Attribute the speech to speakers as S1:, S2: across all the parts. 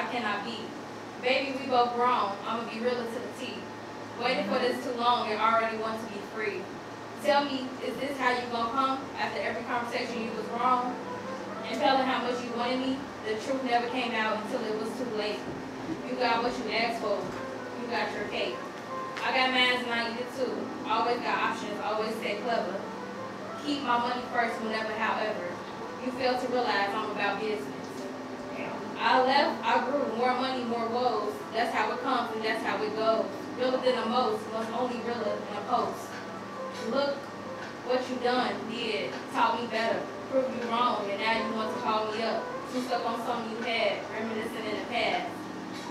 S1: I cannot be. Baby, we both grown. I'ma be realer to the T. Waiting for this too long and already want to be free. Tell me, is this how you gonna come? After every conversation you was wrong? And telling how much you wanted me, the truth never came out until it was too late. You got what you asked for. You got your cake. I got mine and I eat it too. Always got options, always stay clever. Keep my money first whenever, however. You fail to realize I'm about business. I left, I grew, more money, more woes. That's how it comes and that's how it goes. Realer than the most, was only realer than a post. Look what you done, did, taught me better, proved you wrong, and now you want to call me up. Too stuck on something you had, reminiscing in the past.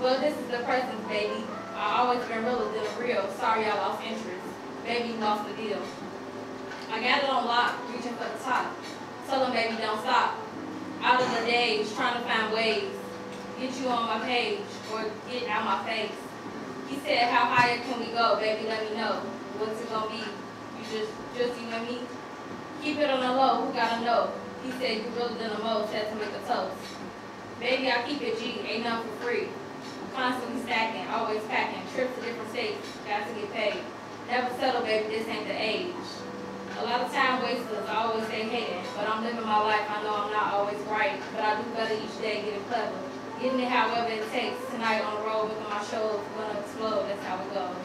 S1: Well, this is the present, baby. I always been realer than the real. Sorry I lost interest. Baby, you lost the deal. I got it on lock, reaching for the top. Tell them, baby, don't stop. Out of the days, trying to find ways. Get you on my page, or get out my face. He said, how higher can we go? Baby, let me know. What's it gonna be? You just you and me? Keep it on the low, who gotta know? He said, you realer than the most, had to make a toast. Baby, I keep it G, ain't nothing for free. Constantly stacking, always packing. Trips to different states, got to get paid. Never settle, baby, this ain't the age. A lot of time wasters, I always stay hating. But I'm living my life, I know I'm not always right. But I do better each day, getting clever. Getting it however it takes. Tonight on the road, with my shows, gonna explode, that's how it goes.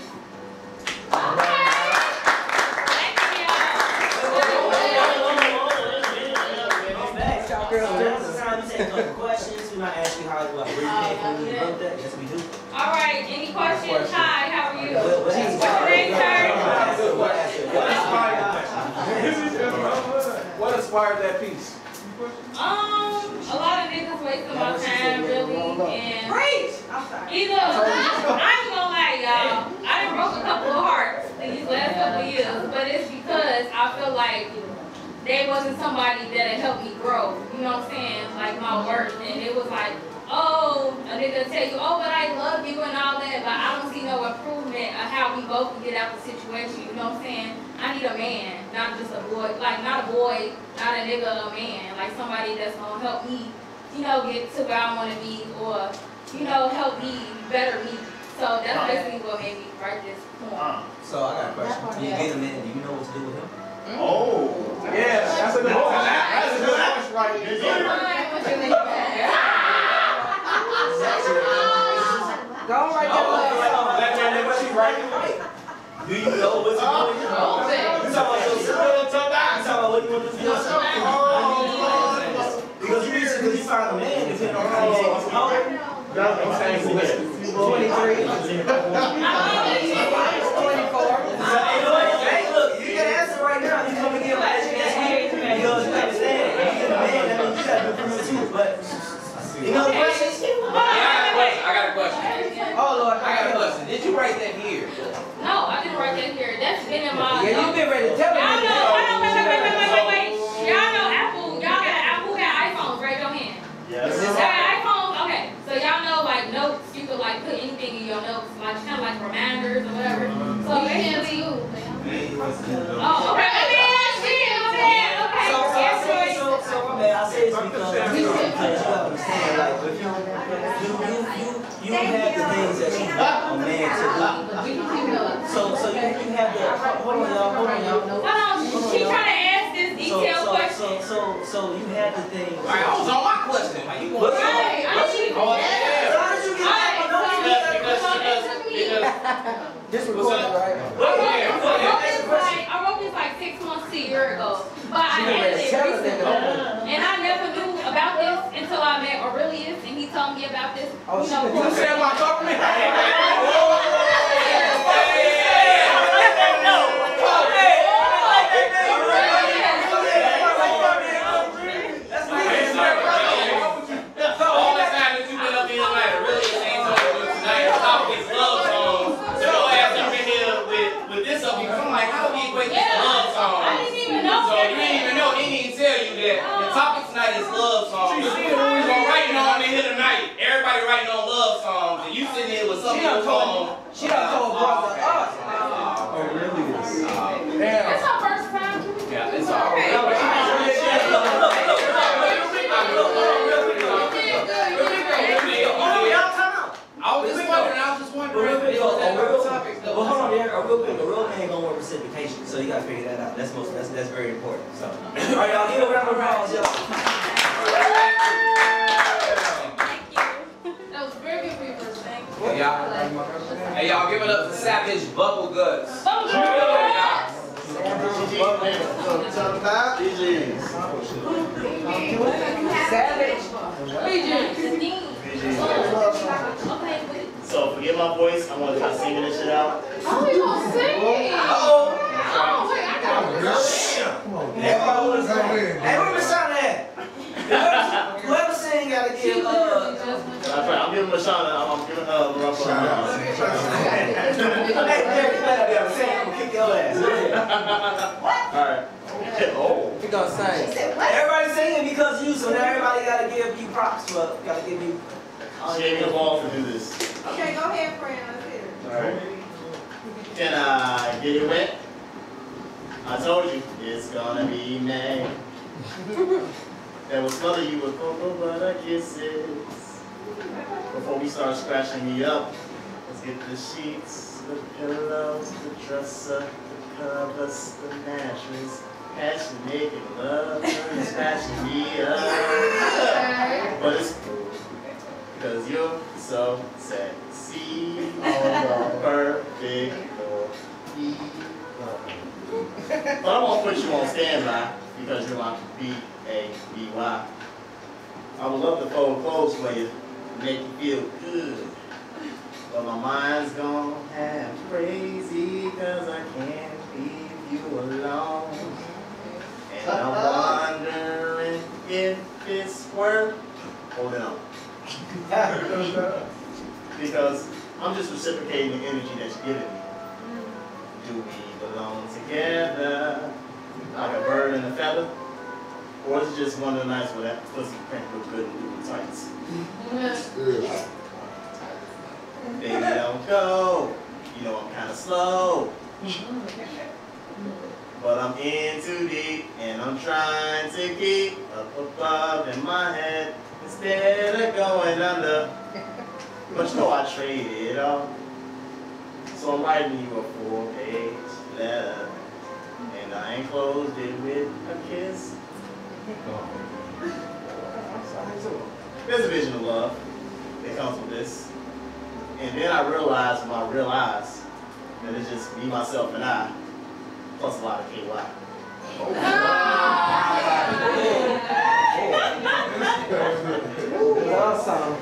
S2: Questions. We might ask you how you wrote that. Yes, we do.
S1: All right. Any questions? Hi. How are you?
S2: What's
S1: your name, sir?
S3: What inspired that piece?
S1: A lot of niggas wasting my time, really, and either I ain't gonna lie, y'all. I done broke a couple of hearts these last couple of years, but it's because I feel like they wasn't somebody that had helped me grow, you know what I'm saying, like my worth, and it was like, oh, a nigga tell you, oh, but I love you and all that, but I don't see no improvement of how we both can get out the situation, you know what I'm saying? I need a man, not just a boy, like not a boy, not a nigga, a man, like somebody that's gonna help me, you know, get to where I wanna be, or, you know, help me better me. So that's basically what made me write this poem.
S2: So I got a question. Do you get a man? Do you know what to do with him?
S3: Oh, yeah, that's a good question. That's a good question right there.
S4: Don't write that.
S2: Do you know what to do with him? You talking about your son? You talking about what you want to do with your son? Because you find a man depending on how old.
S3: I'm saying
S4: 23. 24.
S2: Hey, look, you can answer right now. You come and get my education because you understand. If you get a man, that means you got to do criminal too. But you know the questions?
S5: I got a question.
S4: Oh Lord,
S5: I got a question. Did you write that here?
S1: No, I didn't write that here. That's been in my.
S4: yeah, you've been ready to tell me.
S1: Y'all know, wait. Y'all know Apple, who got iPhones? Raise your hand.
S3: Yes.
S1: Y'all got iPhones? Okay. So y'all know like notes, you could like put anything in your notes, like kind of like reminders or whatever. So basically, oh, okay.
S2: So my bad. I say this because you understand, like, if you have the things that you want a man to do. So you have the, hold on y'all.
S1: She trying to ask this detailed question.
S2: So you have the things.
S5: All right, I was on my question. Why you going
S4: This recording, right?
S1: I wrote this like 6 months to a year ago, but I edited it recently, and I never knew about this until I met Aurelius, and he told me about this.
S4: Oh,
S1: you know,
S3: You said my government?
S5: all the time that you've been up here tonight, really ain't talking about tonight. Talking his love songs. So your ass up in here with this up here. I'm like, how do we equate this to love songs?
S1: I didn't even know.
S5: So you didn't even know. He didn't even tell you that the topic tonight is love songs. So writing on in here tonight, everybody writing on love songs, and you sitting here with something on phone.
S4: She done told brother us.
S3: Oh, really?
S1: Damn. It's our first time.
S5: Yeah, it's all right.
S2: Look. ain't gonna want reciprocation, so you gotta figure that out. That's very important. So, all right, y'all, give a round of applause, y'all.
S1: That was very good for your first thing.
S5: Hey, y'all, give it up for Savage Bubble Guts.
S1: Bubble
S5: Yeah.
S4: Savage.
S6: So forget my voice. I want to try singing this shit out.
S1: Oh, you gonna sing?
S2: Oh,
S1: Wait, I got
S2: everybody was hey, where Miss Shauna at? Whoever sing gotta give
S6: That's right. I'm giving Lashana. I'm giving her a rough
S2: Hey, Derek, you better be able to sing. I'm gonna kick your ass.
S6: All right. Oh.
S4: We gonna sing.
S2: Everybody singing because you, so now everybody gotta give you props for, gotta give you.
S6: She gave me the ball to do this.
S7: Okay, go ahead, friend. Let's hear it.
S6: All right. Can I get it wet? I told you it's gonna be May. That will smother you with cocoa butter kisses. Before we start scratching me up, let's get the sheets, the pillows, the dresser, the covers, the mattress. Passion making love, is patching me up. But it's cool, because you're so sexy, perfect for me. But I won't put you on standby, because you're my B-A-B-Y. I would love to fold clothes for you, make you feel good. But my mind's gone half crazy, because I can't leave you alone. And I'm wondering if it's worth holding on. Because I'm just reciprocating the energy that you're giving me. Do we belong together like a bird and a feather? Or is it just one of the nights where that pussy print look good and blue tights? Baby, don't go. You know I'm kind of slow. But I'm in too deep, and I'm trying to keep up above in my head instead of going under. But you know I traded off, so I'm writing you a 4-page letter, and I enclosed it with a kiss. There's a vision of love that comes with this, and then I realized with my real eyes that it's just me, myself, and I. Plus a lot of KY.
S4: Awesome.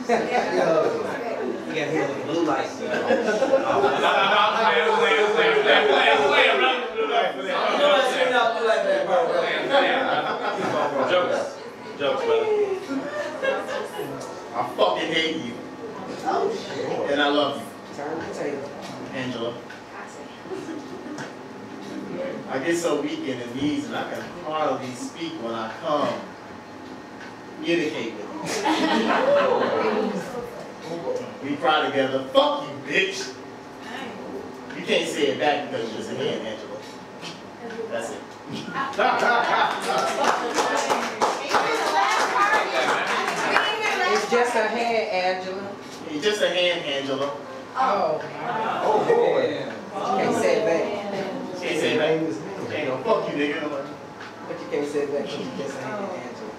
S2: You gotta hear the blue lights.
S6: Jokes, brother. I fucking hate you. And I love you.
S4: Turn the table.
S6: Angela. I get so weak in the knees and I can hardly speak when I come. Communicate with me. We cry together. Fuck you, bitch. You can't say it back because you're just a hand, Angela. That's it.
S4: It's just a hand, Angela.
S6: You're just a hand, Angela.
S4: Oh.
S2: Oh, boy.
S4: Can't say it back.
S6: Can't say it back. Ain't no fuck you, nigga.
S4: But you can't say it back because you just a hand, Angela.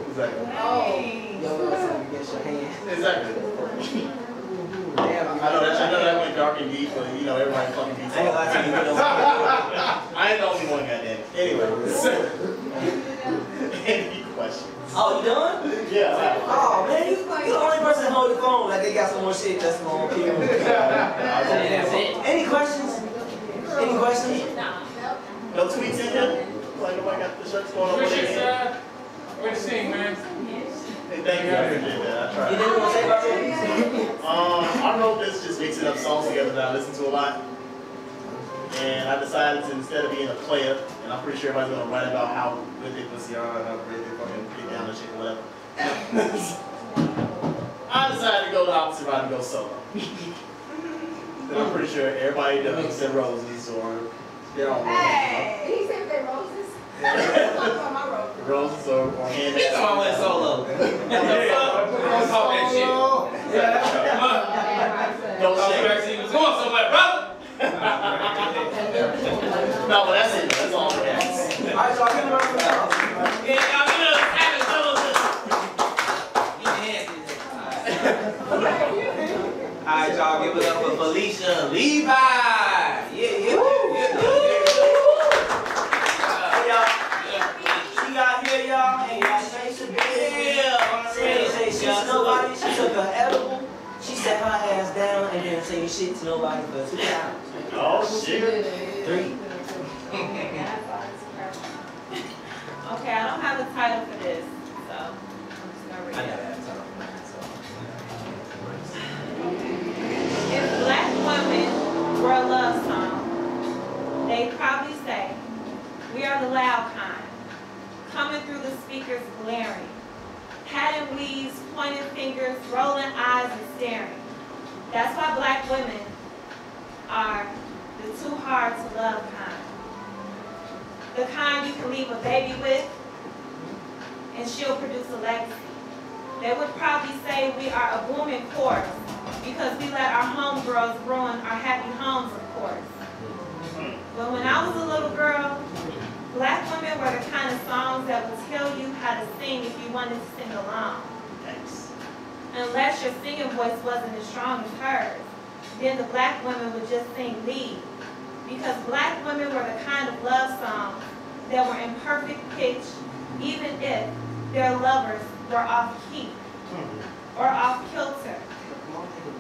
S6: Exactly.
S4: You don't know something against your hand.
S6: Exactly.
S4: Damn,
S6: I know that went dark and deep, but you know everybody fucking beats
S2: I ain't gonna lie to you,
S6: I ain't the only one, goddamn. Anyway, any questions?
S2: Oh, you done?
S6: Yeah.
S2: Oh, man, you the only person hold the phone like they got some more shit that's on camera. Any questions? Any questions?
S6: No tweets in here? Like nobody got the shirts going on?
S3: Appreciate that. Way to sing, man.
S6: Hey, thank you, I appreciate that. I
S2: You
S6: tried.
S2: didn't want to say about that?
S6: I wrote this just mixing up songs together that I listen to a lot. And I decided to, instead of being a player, and I'm pretty sure everybody's gonna write about how good they pussy are and how great they fucking get down and shit or whatever. I decided to go the opposite route and go solo. And I'm pretty sure everybody does their roses or their own
S7: Hey, he said they're roses. On my roses.
S6: roses or hand.
S5: He's on went solo. What the fuck? Don't talk that shit.
S6: Don't
S5: Oh,
S6: shake.
S5: he was going somewhere, brother.
S2: Y'all give it up for Felicia Levi. Yeah. Hey, y'all. She got here, y'all. Hey, y'all. She nobody. She took her edible. She sat her ass down and didn't say shit to nobody for 2 hours.
S6: Oh, shit.
S2: 3.
S8: Okay, I don't have a title for this, so I'm just gonna read
S2: I
S8: it.
S2: never had time for that, so.
S8: If black women were a love song, they'd probably say, we are the loud kind, coming through the speakers glaring, patting weaves, pointing fingers, rolling eyes and staring. That's why black women are the too hard to love kind. The kind you can leave a baby with and she'll produce a legacy. They would probably say we are a booming chorus because we let our homegirls ruin our happy homes, of course. But when I was a little girl, black women were the kind of songs that would tell you how to sing if you wanted to sing along.
S6: Thanks.
S8: Unless your singing voice wasn't as strong as hers, then the black women would just sing lead. Because black women were the kind of love songs that were in perfect pitch, even if their lovers were off key or off kilter.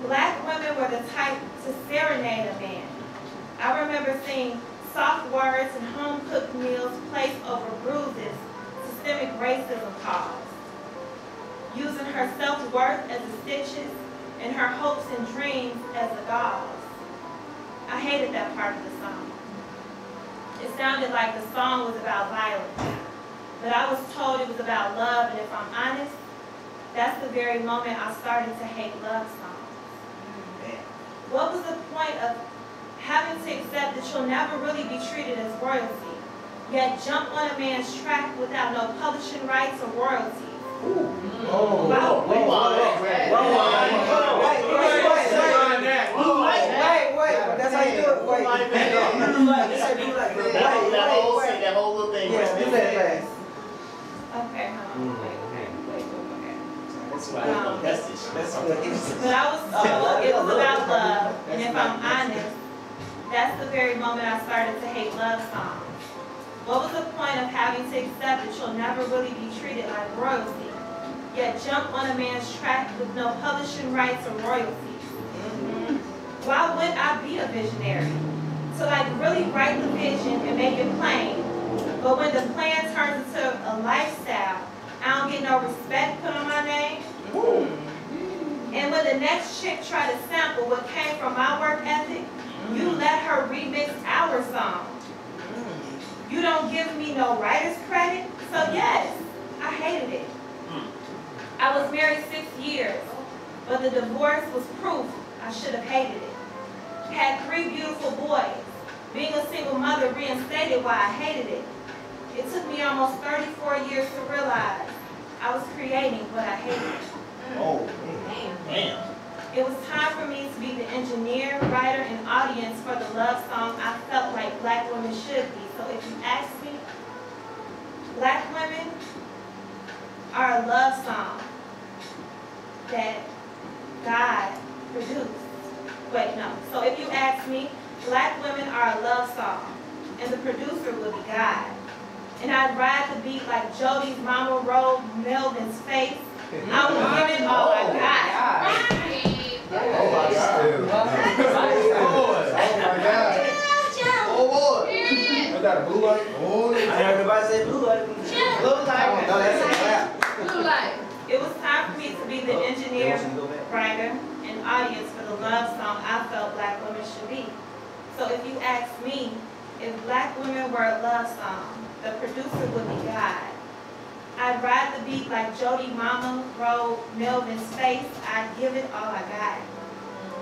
S8: Black women were the type to serenade a man. I remember seeing soft words and home-cooked meals placed over bruises systemic racism caused, using her self-worth as the stitches and her hopes and dreams as the gauze. I hated that part of the song. It sounded like the song was about violence, but I was told it was about love, and if I'm honest, that's the very moment I started to hate love songs. What was the point of having to accept that you'll never really be treated as royalty, yet jump on a man's track without no publishing rights or royalties?
S4: Wait, that's how you do it. Wait.
S6: That whole little thing.
S4: Yeah, do that fast.
S8: Okay, hold on. Wait.
S6: That's why I don't test this shit.
S8: But I was told it was about love, and if I'm honest, that's the very moment I started to hate love songs. What was the point of having to accept that you'll never really be treated like royalty, yet jump on a man's track with no publishing rights or royalties? Why wouldn't I be a visionary? To like really write the vision and make it plain, but when the plan turns into a lifestyle, I don't get no respect put on my name. And when the next chick try to sample what came from my work ethic, you let her remix our song. You don't give me no writer's credit, so yes, I hated it. I was married 6 years, but the divorce was proof I should have hated it. Had 3 beautiful boys. Being a single mother reinstated why I hated it. It took me almost 34 years to realize I was creating what I hated.
S6: Oh, damn.
S8: It was time for me to be the engineer, writer, and audience for the love song I felt like black women should be. So if you ask me, black women are a love song that God produced. Wait, no. So if you ask me, black women are a love song, and the producer will be God. And I'd ride the beat like Jody's mama rolled Melvin's face. I was giving all I got.
S3: Oh my God. Oh boy. I got a blue light. Oh,
S2: I heard everybody say blue light.
S3: no, that's a clap.
S1: Blue light.
S8: It was time for me to be the engineer, writer, and audience for the love song I felt black women should be. So if you ask me, if black women were a love song, the producer would be God. I'd ride the beat like Jody Mama rolled Melvin's face. I'd give it all I got.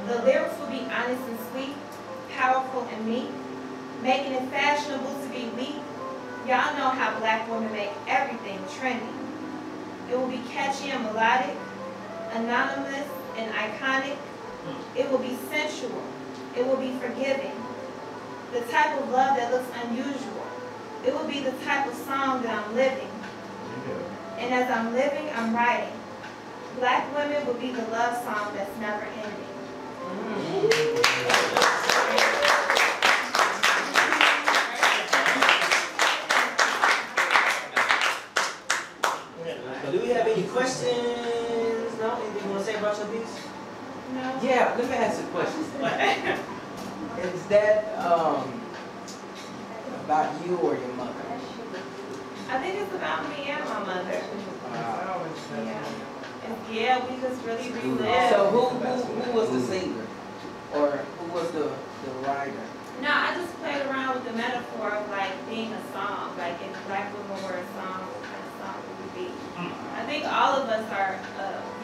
S8: The lyrics would be honest and sweet, powerful and meek, making it fashionable to be weak. Y'all know how black women make everything trendy. It will be catchy and melodic, anonymous and iconic. It will be sensual. It will be forgiving. The type of love that looks unusual. It will be the type of song that I'm living. And as I'm living, I'm writing. Black women will be the love song that's never ending.
S2: Do we have any questions? No? Anything you want to say about your piece?
S8: No.
S4: Yeah, let me ask you a question. Is that about you or your mother?
S8: I think it's about me and my mother. Yeah, we just really relive.
S4: So who was the singer? Or who was the writer?
S8: No, I just played around with the metaphor of like being a song. Like if Black women were a song, what kind of song would we be? I think all of us are,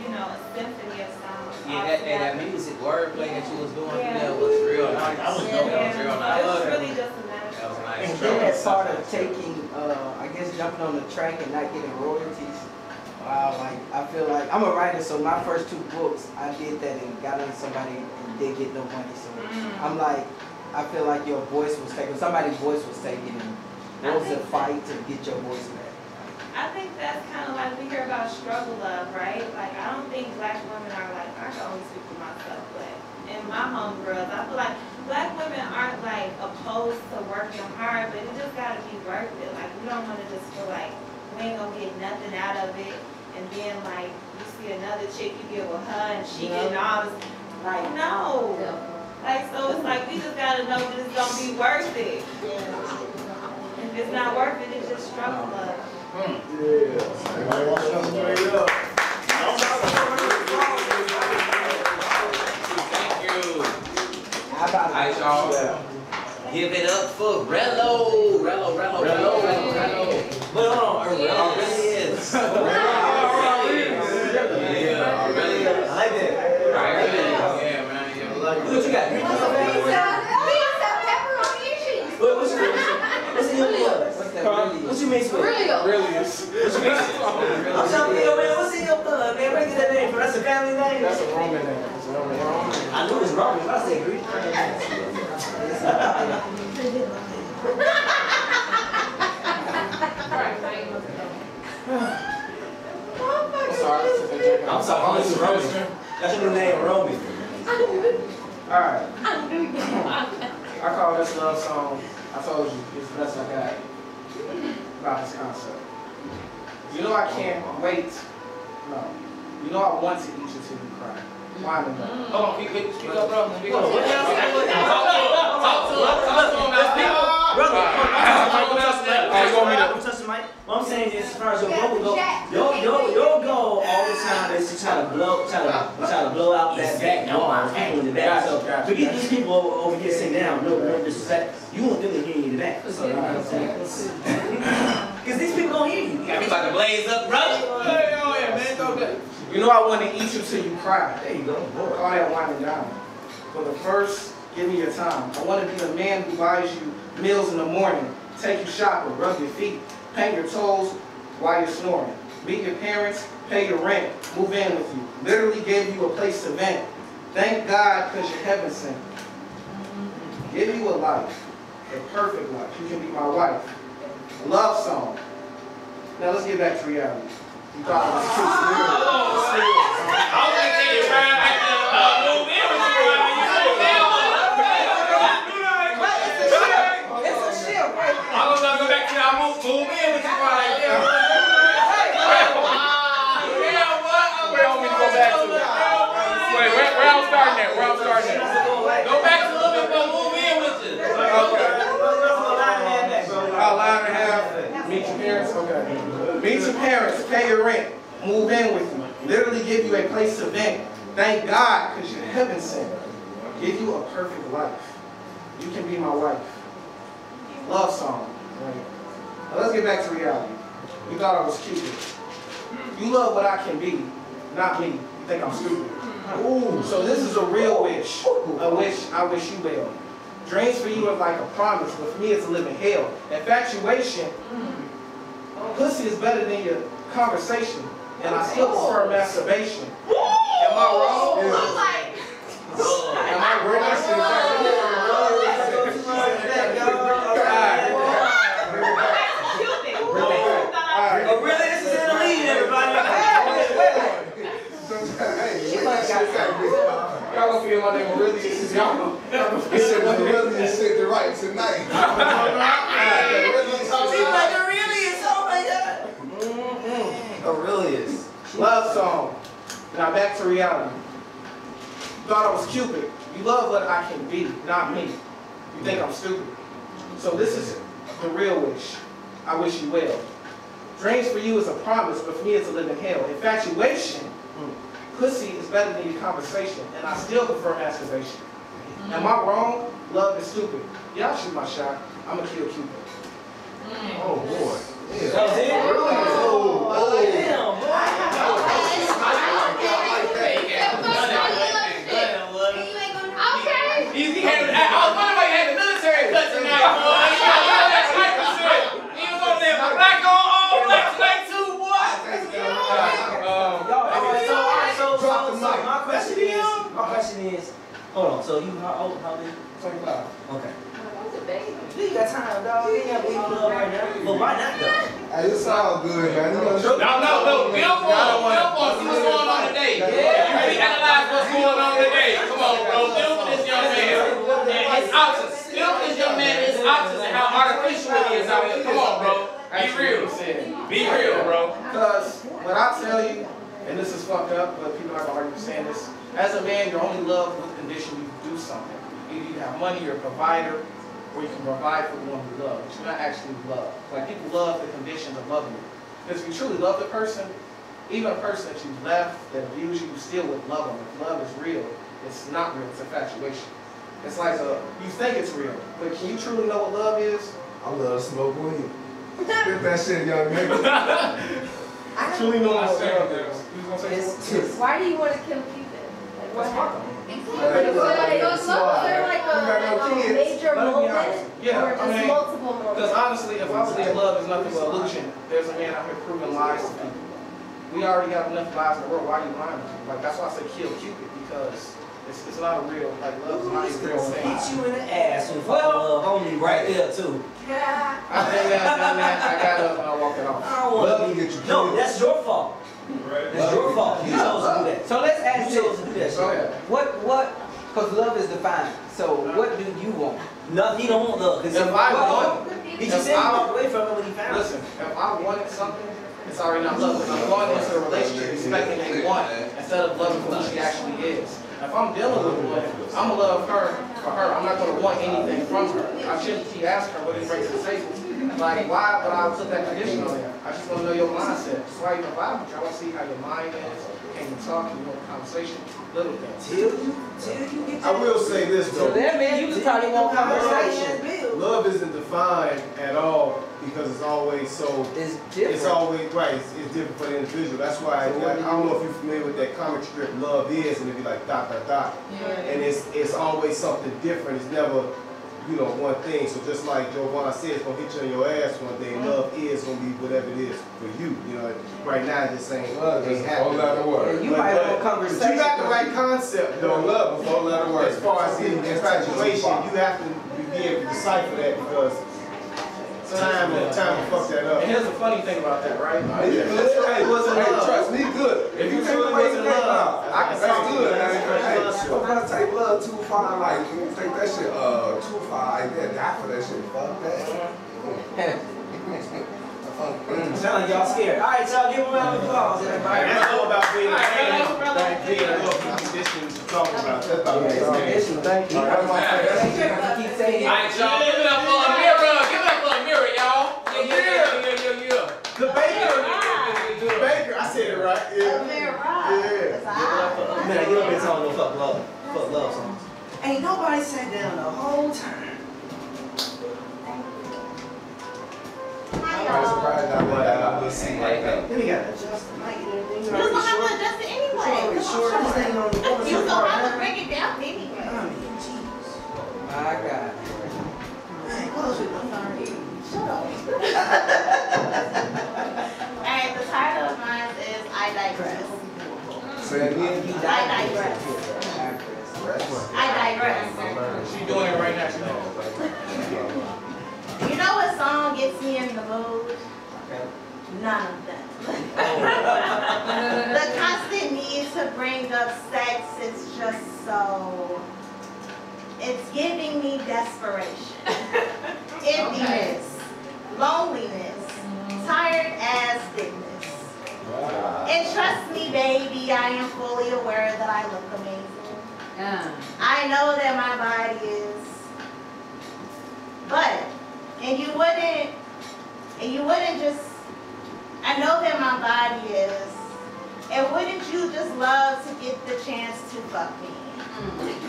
S8: you know, a symphony of songs.
S5: Yeah, that music wordplay that you was doing,
S8: Yeah.
S5: that was real nice. That was dope. That was real
S8: It
S5: nice.
S8: was really just a metaphor.
S5: That was nice.
S4: And then that part of taking, I guess jumping on the track and not getting royalties. Wow, like I feel like I'm a writer, so my first 2 books I did that and got on somebody and didn't get no money. So I'm like, I feel like your voice was taken, somebody's voice was taken, and what was the fight to get your voice back?
S8: I think that's kind of like we hear about struggle love, right? Like I don't think Black women are like, I can only speak for myself, but in my homegirls, I feel like Black women aren't like opposed to working hard, but it just gotta be worth it. Like we don't want to just feel like we ain't gonna get nothing out of it, and then like you see another chick you get with her and she getting all this, like no. Like so it's like we just gotta know that it's gonna be worth it. If it's not worth it, it's just struggle love.
S5: Thank you.
S4: How about
S5: All right, y'all. Give it up for Rello.
S2: But hold on,
S5: Rello really is.
S2: I like that.
S5: Right, yeah, man. Yeah.
S2: What you got? What's in your blood? What you mix with?
S3: Really is.
S2: What you mix with? I'm trying to figure out, man, what's in your blood, man? Where you get that name from? That's a family name?
S3: That's a Roman name. It's a Roman name.
S2: I knew it was Roman. If I said Greek. I'm sorry, this is Roman. That's your new name, Roman.
S3: Alright. I call this love song, I told you, it's the best I got about this concept. You know I can't wait. No. You know I want to eat you till you cry. Why the no?
S5: Hold on, speak up, bro. Speak up. Talk to him. Let's people.
S2: Brother,
S3: You want me to?
S2: touch the mic? What I'm saying is, as far as your vocal go, your goal all the time is to try to blow out that back wall, people in the back. So forget these people over here sitting down, no disrespect. You want them to hear you in the back. So you know what I'm saying? Because these people don't hear you.
S5: Got me about to blaze up, bro. Yeah, man. Go good.
S3: You know I want to eat you till you cry.
S2: There you go.
S3: Call that winding down. But the first, give me your time. I want to be the man who buys you meals in the morning, take you shopping, rub your feet, paint your toes while you're snoring. Meet your parents, pay your rent, move in with you. Literally gave you a place to vent. Thank God because you're heaven sent. Give you a life, a perfect life. You can be my wife. Love song. Now let's get back to reality. You thought it was too serious.
S5: I was gonna take it right back to move in with you.
S4: It's a shift, right?
S5: I was gonna go back to that move in with you right there. Yeah, what?
S3: Where you want me to go back to? Wait, where I'm starting at? Where I'm starting at?
S5: Go back to a little bit, but move in with you.
S3: I'll line and half. Meet your parents. Okay. Meet your parents. Pay your rent. Move in with you. Literally give you a place to vent. Thank God because you're heaven sent. Give you a perfect life. You can be my wife. Love song. Right. Now let's get back to reality. You thought I was Cupid. You love what I can be, not me. You think I'm stupid. Ooh, so this is a real wish. A wish I wish you well. Dreams for you are like a promise, but for me it's a living hell. Infatuation, pussy is better than your conversation, and I still prefer masturbation. Am I wrong? Am I
S2: Oh, really? This is in the lead, everybody.
S3: Y'all gonna feel my name
S9: He said the Aurelius said the right tonight.
S2: Aurelius.
S3: Love song. Now back to reality. You thought I was Cupid. You love what I can be, not me. You think I'm stupid. So this is the real wish. I wish you well. Dreams for you is a promise, but for me it's a living hell. Infatuation, pussy is better than your conversation, and I still prefer masturbation. Am I wrong? Love is stupid. Y'all shoot my shot. I'ma kill Cupid.
S9: Oh boy. Yeah.
S2: That was it?
S9: Really?
S5: He had, I was wondering why you had the military cut tonight, boy. You know that sniper shit. He was on there, black on all black tonight too, boy.
S2: My question is, hold on. So you how old? How many?
S3: 25.
S2: Okay. You got time, dog. You ain't got to be in love right now. But why not though?
S9: Hey, it sounds good, man. You know,
S5: No. Billboard, see what's going on today. You really analyze what's going on today. Come on, bro. Deal with this young man. And his options. Deal with this young man and his options and how artificial it is out here. Come on, bro. Be real. Be real, bro.
S3: Because what I tell you, and this is fucked up, but people are going to argue saying this, as a man, you're only loved with the condition you do something. Either you have money, you're a provider, or you can provide for the one you love. But you're not actually loved. Like, people love the conditions of loving you. Because if you truly love the person, even a person that you left, that abused you, you still would love them. If love is real, it's not real, it's infatuation. It's like you think it's real, but can you truly know what love is?
S9: I love smoke weed. Spit that shit, young nigga.
S3: Truly know what love is. You was gonna say something?
S7: Why do you want to kill Cupid? Like, what happened?
S9: That's
S7: Was there like a major moment?
S3: Yeah,
S7: Or just multiple
S3: because
S7: moments?
S3: honestly, if I believe love is nothing but illusion, there's a man out here proving lies to people. We already have enough lies in the world. Why are you lying? Like, that's why I say kill Cupid, because it's not a real, like, love is not a real thing.
S2: Hit you in the ass with love only right there too.
S7: Yeah.
S3: I think I've done that. I got up and I walked it off.
S2: I don't want to get you. No, that's your fault. That's your fault. You chose to do that.
S4: So let's ask
S2: You chose to do that
S3: Go
S2: shit.
S3: ahead.
S4: what, because love is defined. So what do you want?
S2: Nothing. He don't want love.
S3: If I want,
S2: He just said he walked away from it when he found it.
S3: listen, if I wanted something, it's already not love. Because I'm going into a relationship expecting a want instead of loving for who she actually is. If I'm dealing with one, I'm gonna love her for her. I'm not gonna want anything from her. I shouldn't keep asking her what do you bring to the table. Like, why would I put that condition on there? I just want to know your mindset. That's why you provide with you. I want to see how your mind is. Can you talk? Can you have a conversation? Little things.
S2: Till you get
S9: I will say this though.
S4: So that man, you just probably want conversation.
S9: Love isn't defined at all because it's always so.
S4: It's different.
S9: It's always right. It's different for the individual. That's why I don't know if you're familiar with that comic strip Love Is, and it'd be like ... And it's always something different. It's never, one thing. So just like Giovanna said, it's gonna hit you in your ass one day. Love is gonna be whatever it is for you. Right now it just ain't happening.
S4: Yeah, you might want conversation.
S9: But you got the right concept though. Love before let it work. As far as the infatuation, you have to be able to decipher that because time will fuck that up.
S3: And here's the funny thing about that, right?
S9: Hey, trust me, good.
S3: If you truly wasn't in love, I can
S9: That's
S3: talk to you.
S9: good. I'm gonna take love too far, like you take that shit too far, like that, die for that shit. Fuck that.
S2: Sound like y'all scared. All right, y'all, give him a round of applause, everybody.
S9: That's all about being a man. Being a little conditions to talk about. That's about being a man.
S3: Thank you.
S4: Keep saying
S5: All right, y'all, give it up for a mirror. Give it up for a mirror, y'all. Yeah.
S9: The baker, I said it right. Yeah.
S2: Man, get up and tell him no fuck love songs. Ain't nobody sat down the whole time.
S9: I'm surprised I would see like that.
S2: Then we gotta adjust the mic and everything.
S8: You don't have to adjust it anyway.
S2: This thing on the corner.
S8: You don't have to break it down anyway.
S2: I mean, jeez.
S4: My God.
S2: Man, close it. I'm sorry. Shut up.
S8: Alright, the title of mine is I Digress.
S9: Say it again.
S8: I digress.
S3: She's doing it right now. She knows.
S8: You know what song gets me in the mood? None of them. The constant need to bring up sex is just so
S10: It's giving me desperation, emptiness, loneliness, tired ass thickness. And trust me, baby, I am fully aware that I look amazing. I know that my body is, but, and you wouldn't just, I know that my body is, and wouldn't you just love to get the chance to fuck me?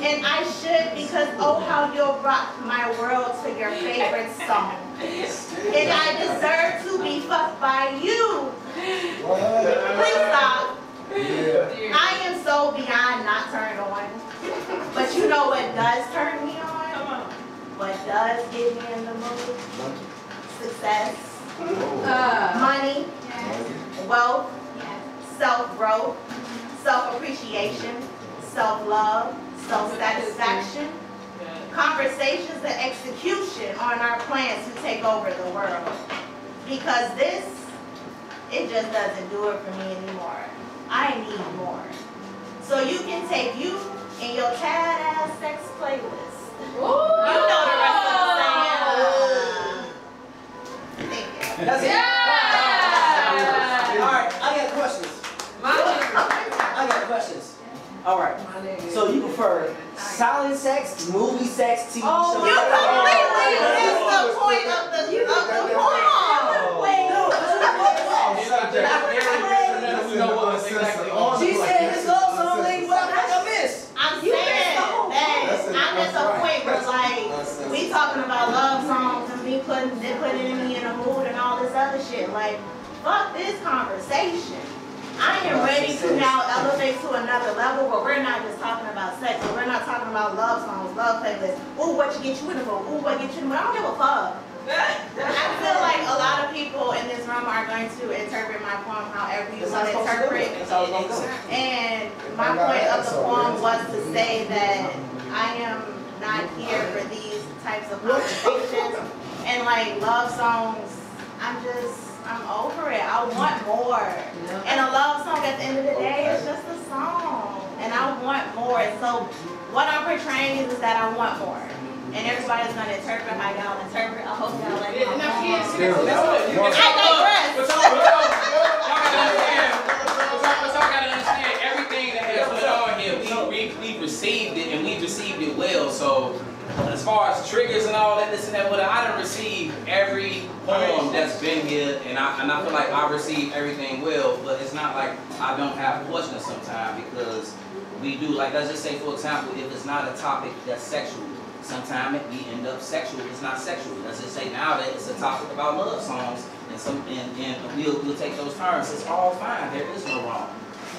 S10: And I should, because oh how you'll rock my world to your favorite song. And I deserve to be fucked by you. Please stop. I am so beyond not turned on. But you know what does turn me on? What does get me in the mood? Success, money, wealth, self-growth, self-appreciation, self-love, self-satisfaction, conversations and execution on our plans to take over the world. Because this, it just doesn't do it for me anymore. I need more. So you can take you and your tad ass sex playlist. You know the rest of the saying. Thank you.
S2: That's it.
S10: Yeah.
S2: All right, I got questions. I got questions. All right. So you prefer silent sex, movie sex, TV show?
S10: You completely missed the point of the poem.
S2: She said his love song ain't what I miss.
S10: I'm saying that I'm at the point where like we talking about love songs and me putting me in a mood and all this other shit. Like, fuck this conversation. I am ready to now elevate to another level where we're not just talking about sex, but we're not talking about love songs, love playlists. Ooh, what you get you in the mood? Ooh, what get you in the mood? I don't give a fuck. I feel like a lot of people in this room are going to interpret my poem however you want to interpret. And my point of the poem was to say that I am not here for these types of conversations. And like love songs, I'm over it. I want more. And a love song at the end of the day is just a song. And I want more. So what I'm portraying is that I want more. And everybody's going to interpret how y'all interpret. I hope y'all like my poem. I digress.
S5: But y'all gotta understand, everything that has went on here, we received it, and we received it well. So as far as triggers and all that, this and that, whatever, I done received every poem that's been here, and I feel like I received everything well, but it's not like I don't have questions sometimes, because we do, like let's just say for example, if it's not a topic that's sexual, sometimes we end up sexual, it's not sexual. Let's just say now that it's a topic about love songs, and we'll take those turns. It's all fine, there is no wrong.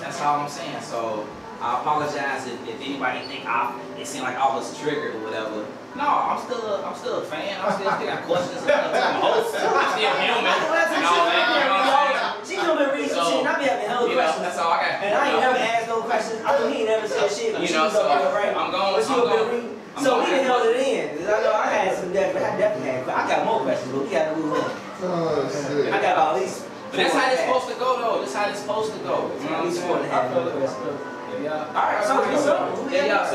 S5: That's all I'm saying. So I apologize if anybody think it seemed like I was triggered or whatever. No, I'm still a fan. I still got questions. I'm a host. I'm still human. And all that. You know what I'm saying?
S2: She gonna be reading some shit, and I be having hella questions.
S5: That's all I got.
S2: And I ain't never asked no questions. I mean, he ain't never said shit. But
S5: you know, so I'm going.
S2: So we done held it in. I know I had some definitely had. I got more questions, but we gotta move on. Oh shit. I got all these.
S5: But that's how it's supposed to go, though. That's how it's supposed to go. You know what I'm saying? Alright, so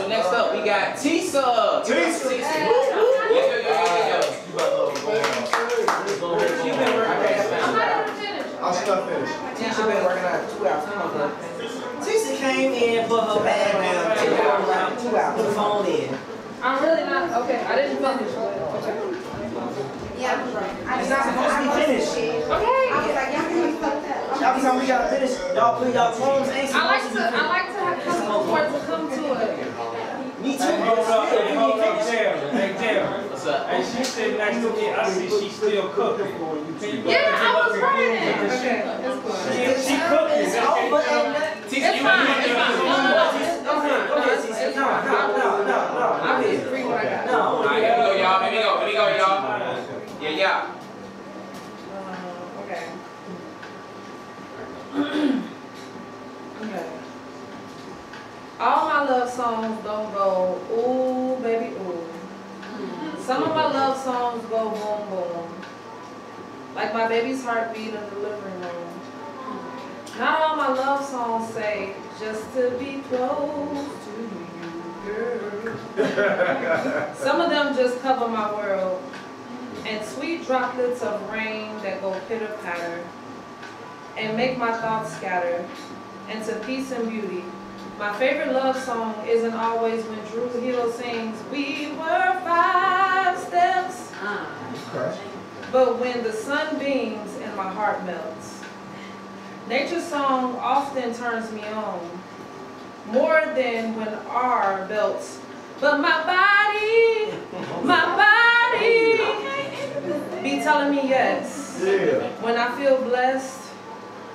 S5: next up we got Tisa.
S9: Tisa.
S2: She been working.
S9: I'm not finished.
S4: Tisha been working out 2 hours. Come on, bro.
S2: Tisa came in, put her bag down, took her around 2 hours, put the phone in.
S1: I'm really not, okay, I didn't finish, but okay.
S7: Yeah,
S2: It's not supposed to be finished.
S1: Okay.
S7: I was like, y'all can fuck that.
S2: Every time we gotta finish, y'all put y'all phones ain't
S1: I like
S2: supposed to be
S1: to have more to come to it.
S2: Me too, bro.
S11: Hey,
S5: What's up?
S11: hey, she sitting next to me. I see she's still cooking.
S1: Yeah, I was writing. Okay, that's cool.
S11: She cooking.
S2: It's over and
S1: It's fine, it's fine.
S2: Go ahead, Tisa. No.
S1: I'll just read what I got.
S2: No.
S5: Alright, here we go, y'all. Here we go, y'all. Yeah.
S1: Okay. Okay. All my love songs don't go, ooh, baby, ooh. Some of my love songs go boom, boom. Like my baby's heartbeat in the living room. Not all my love songs say, just to be close to you.
S12: Some of them just cover my world, and sweet droplets of rain that go pitter-patter and make my thoughts scatter into peace and beauty. My favorite love song isn't always when Drew Hill sings, "We were 5 steps," but when the sun beams and my heart melts. Nature's song often turns me on, more than when R belts. But my body be telling me yes. When I feel blessed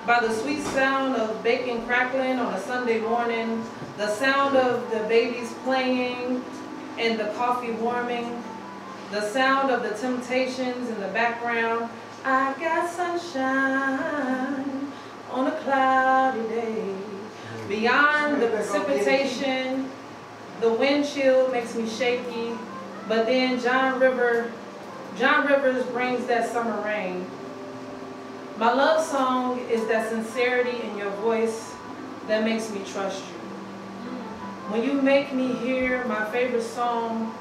S12: by the sweet sound of bacon crackling on a Sunday morning, the sound of the babies playing and the coffee warming, the sound of the Temptations in the background. I got sunshine on a cloudy day. Beyond the precipitation, the wind chill makes me shaky, but then John Rivers brings that summer rain. My love song is that sincerity in your voice that makes me trust you. When you make me hear my favorite song,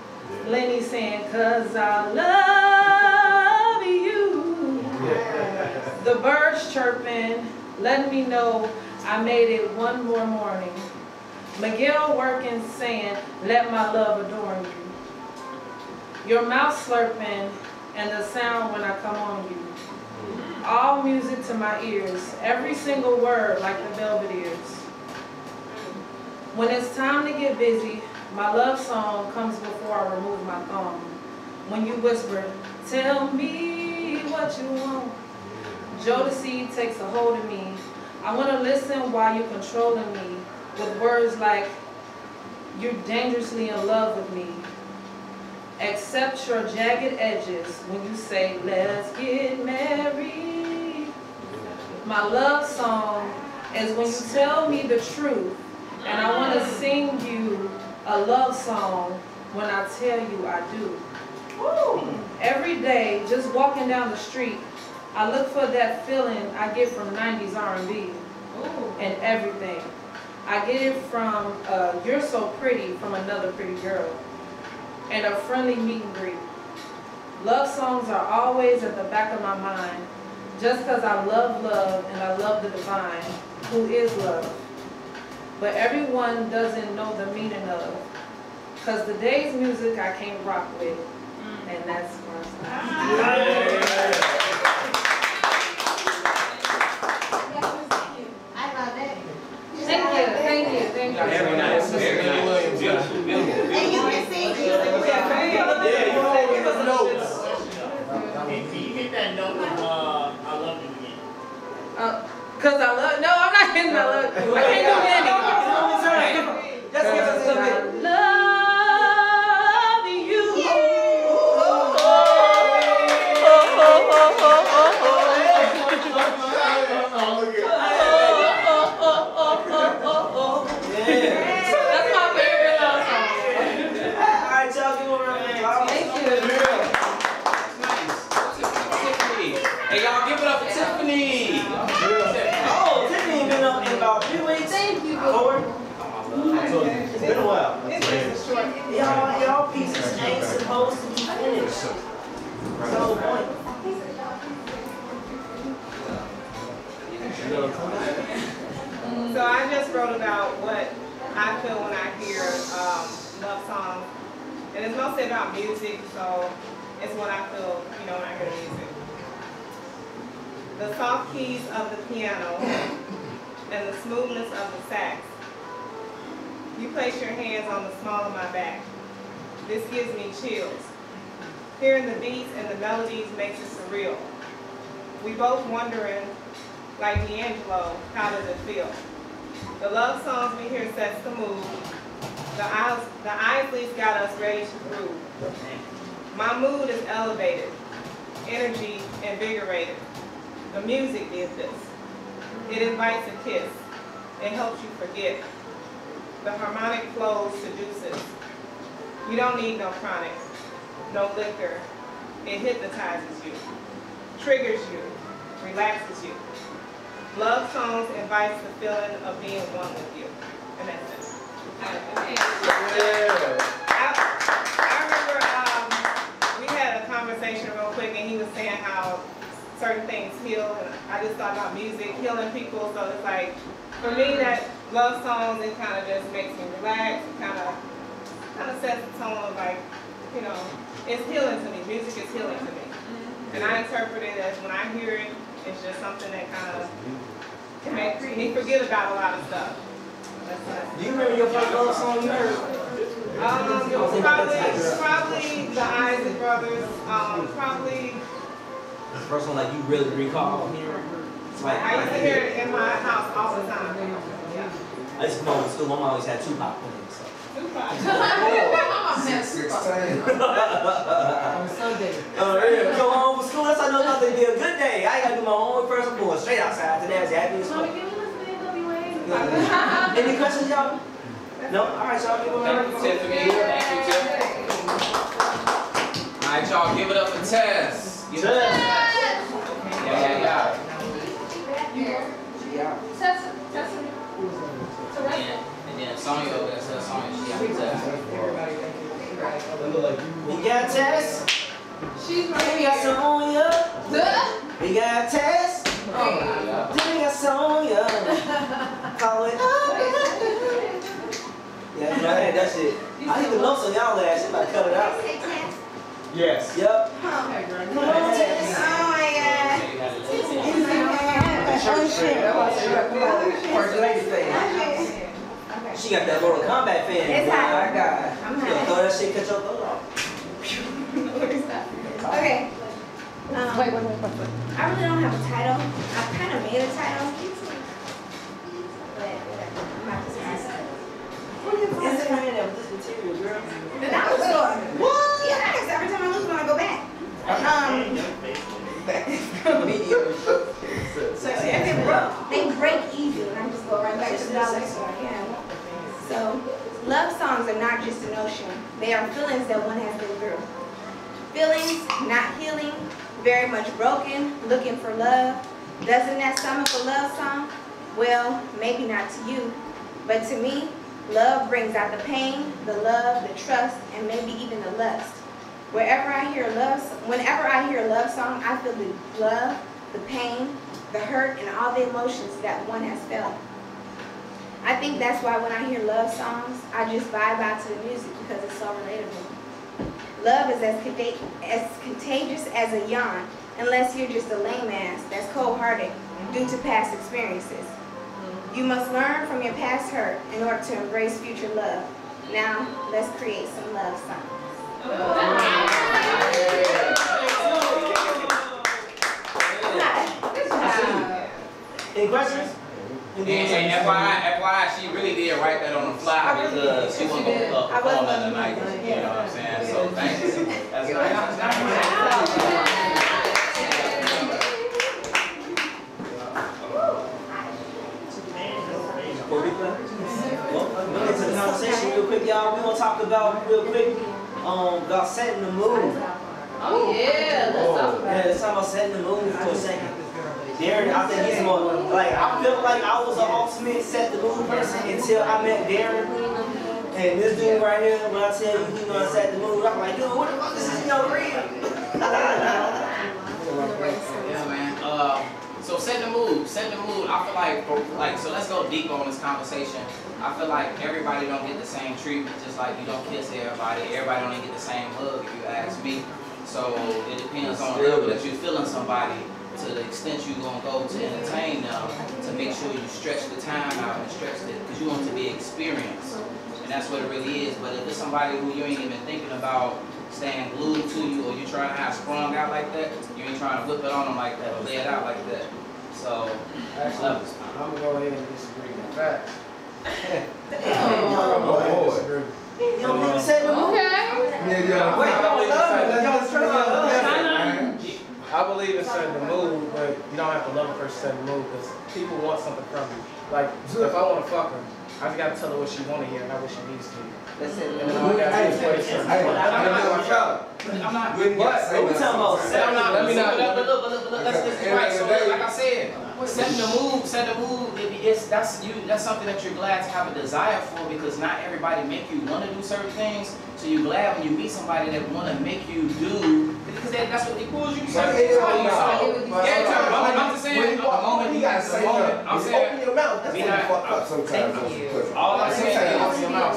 S12: Lenny saying, "'Cause I love you." The birds chirping, letting me know I made it one more morning. Miguel working, saying, "Let my love adorn you." Your mouth slurping and the sound when I come on you. All music to my ears, every single word like the Belvedere's. When it's time to get busy, my love song comes before I remove my thumb. When you whisper, "Tell me what you want," Jodeci takes a hold of me. I want to listen while you're controlling me with words like, "You're dangerously in love with me." Accept your jagged edges when you say, "Let's get married." My love song is when you tell me the truth, and I want to sing you a love song when I tell you I do. Woo! Every day, just walking down the street, I look for that feeling I get from 90s R&B and everything. I get it from "You're So Pretty" from Another Pretty Girl and a friendly meet and greet. Love songs are always at the back of my mind just because I love love and I love the divine, who is love. But everyone doesn't know the meaning of, because today's music I can't rock with, and that's where I stop. Thank you.
S5: Very nice. Very nice. Beautiful.
S10: And you can sing it.
S6: Can you get that note of "I love you" again?
S12: Cause I love, no, I'm not hitting I love, I can't do that.
S4: Just give us a little bit.
S12: I love you. That's my favorite love song.
S2: Alright, y'all give a round of applause.
S12: Thank you.
S5: Hey, y'all give it up for Tiffany.
S2: Oh, Tiffany ain't been up in about 3 weeks.
S12: Thank you.
S2: 4. It's been a while. Y'all pieces ain't supposed to be finished. That's the whole point.
S13: So I just wrote about what I feel when I hear love songs. And it's mostly about music, so it's what I feel, when I hear music. The soft keys of the piano and the smoothness of the sax. You place your hands on the small of my back. This gives me chills. Hearing the beats and the melodies makes it surreal. We both wondering, like D'Angelo, how does it feel? The love songs we hear sets the mood. The Isleys got us ready to groove. My mood is elevated, energy invigorated. The music did this. It invites a kiss. It helps you forget. The harmonic flows seduces. You don't need no chronic, no liquor. It hypnotizes you, triggers you, relaxes you. Love songs invites the feeling of being one with you. And that's it. I remember we had a conversation real quick, and he was saying how certain things heal, and I just thought about music healing people. So it's like, for me, that love songs, it kind of just makes me relax. It kind of sets the tone of like, you know, it's healing to me. Music is healing to me, and I interpret it as when I hear it, it's just something that kind of can make me forget about a lot of stuff.
S2: Do you remember your first love song you heard?
S13: Probably the Isaac Brothers. Probably.
S2: The first one like you really recall hearing? Like,
S13: I used to hear it in my house all the time. Yeah.
S2: I used to come home from school. My mom always had Tupac playing. So.
S13: Tupac.
S12: I'm so dead.
S2: Yeah, come home from school. That's how I know nothing be a good day. I ain't gotta do my own person. I'm going straight outside today. I was happy as fuck. Any questions, y'all? No? Alright, y'all give it
S5: Thank you, Tiffany. Thank you, Tiffany. Alright, y'all, give it up for Tess. Give it up for Tess. Yeah. And then Sonya over there says Sonya, she got Tess.
S2: We got Tess. We got Sonya. We got Tess. We got Sonya. Call it up. Yeah, you know, I had that shit. I even know some y'all last shit, like cut it out.
S9: Yes.
S2: Yep.
S10: Oh my God. Oh shit.
S2: First lady thing. She got that Mortal Kombat fan.
S10: It's hot.
S2: My God.
S10: I'm
S2: You gonna throw that shit, cut your throat off.
S10: Okay. I really don't have a title. I kind of made a title. But I'm not just asking.
S2: What's the man with this material, girl?
S10: The dollar store. What? Yeah, every time I look, when I go back. So if they break easy, and I just go right back to the dollar store. Yeah. So love songs are not just an emotion. They are feelings that one has been through. Feelings, not healing, very much broken, looking for love. Doesn't that sum up a love song? Well, maybe not to you, but to me, love brings out the pain, the love, the trust, and maybe even the lust. Whenever I hear a love song, I feel the love, the pain, the hurt, and all the emotions that one has felt. I think that's why when I hear love songs, I just vibe out to the music because it's so relatable. Love is as contagious as a yawn, unless you're just a lame ass that's cold-hearted due to past experiences. You must learn from your past hurt in order to embrace future love. Now, let's create some love songs.
S2: Any questions?
S5: And FYI, she really did write that on the fly because she wasn't going to perform that tonight. You know what I'm saying? So thank you. That's nice.
S2: We'll get into the conversation real quick, y'all. We're going to talk about setting the mood.
S12: Oh yeah, let's talk about it.
S2: Yeah, let's talk about setting the mood for a second. Darren, I think he's more, like, I felt like I was an ultimate set the mood person until I met Darren. And this dude right here, when I tell you he's gonna set the mood, I'm like, dude, what the fuck is this real?
S5: Yeah, man. So set the mood. I feel like, so let's go deep on this conversation. I feel like everybody don't get the same treatment, just like you don't kiss everybody. Everybody don't get the same hug, if you ask me. So it depends on the level that you're feeling somebody, to the extent you're going to go to entertain them, to make sure you stretch the time out and stretch it, because you want it to be experienced. And that's what it really is. But if it's somebody who you ain't even thinking about staying glued to you, or you're trying to have sprung out like that, you ain't trying to whip it on them like that or lay it out like that. So,
S11: actually, I'm going to go ahead and disagree with that.
S2: You don't even set the mood?
S11: I believe in setting the mood, but you don't have to love a person setting the mood, because people want something from you. Like, if I want to fuck her, I just got to tell her what she want to hear, not what she needs to hear.
S2: That's it.
S11: And then all I got to do is wait for her.
S5: I'm not.
S2: What we talking about?
S5: Let me not. But look, let's get this right. So like I said, Setting the mood, that's something that you're glad to have a desire for, because not everybody make you want to do certain things. So you're glad when you meet somebody that want to make you do, because that's what they pulls you to certain things. I'm just saying, the moment you got the moment, I'm saying,
S9: open your mouth. That's what you fuck up sometimes.
S5: all I'm saying is open your mouth.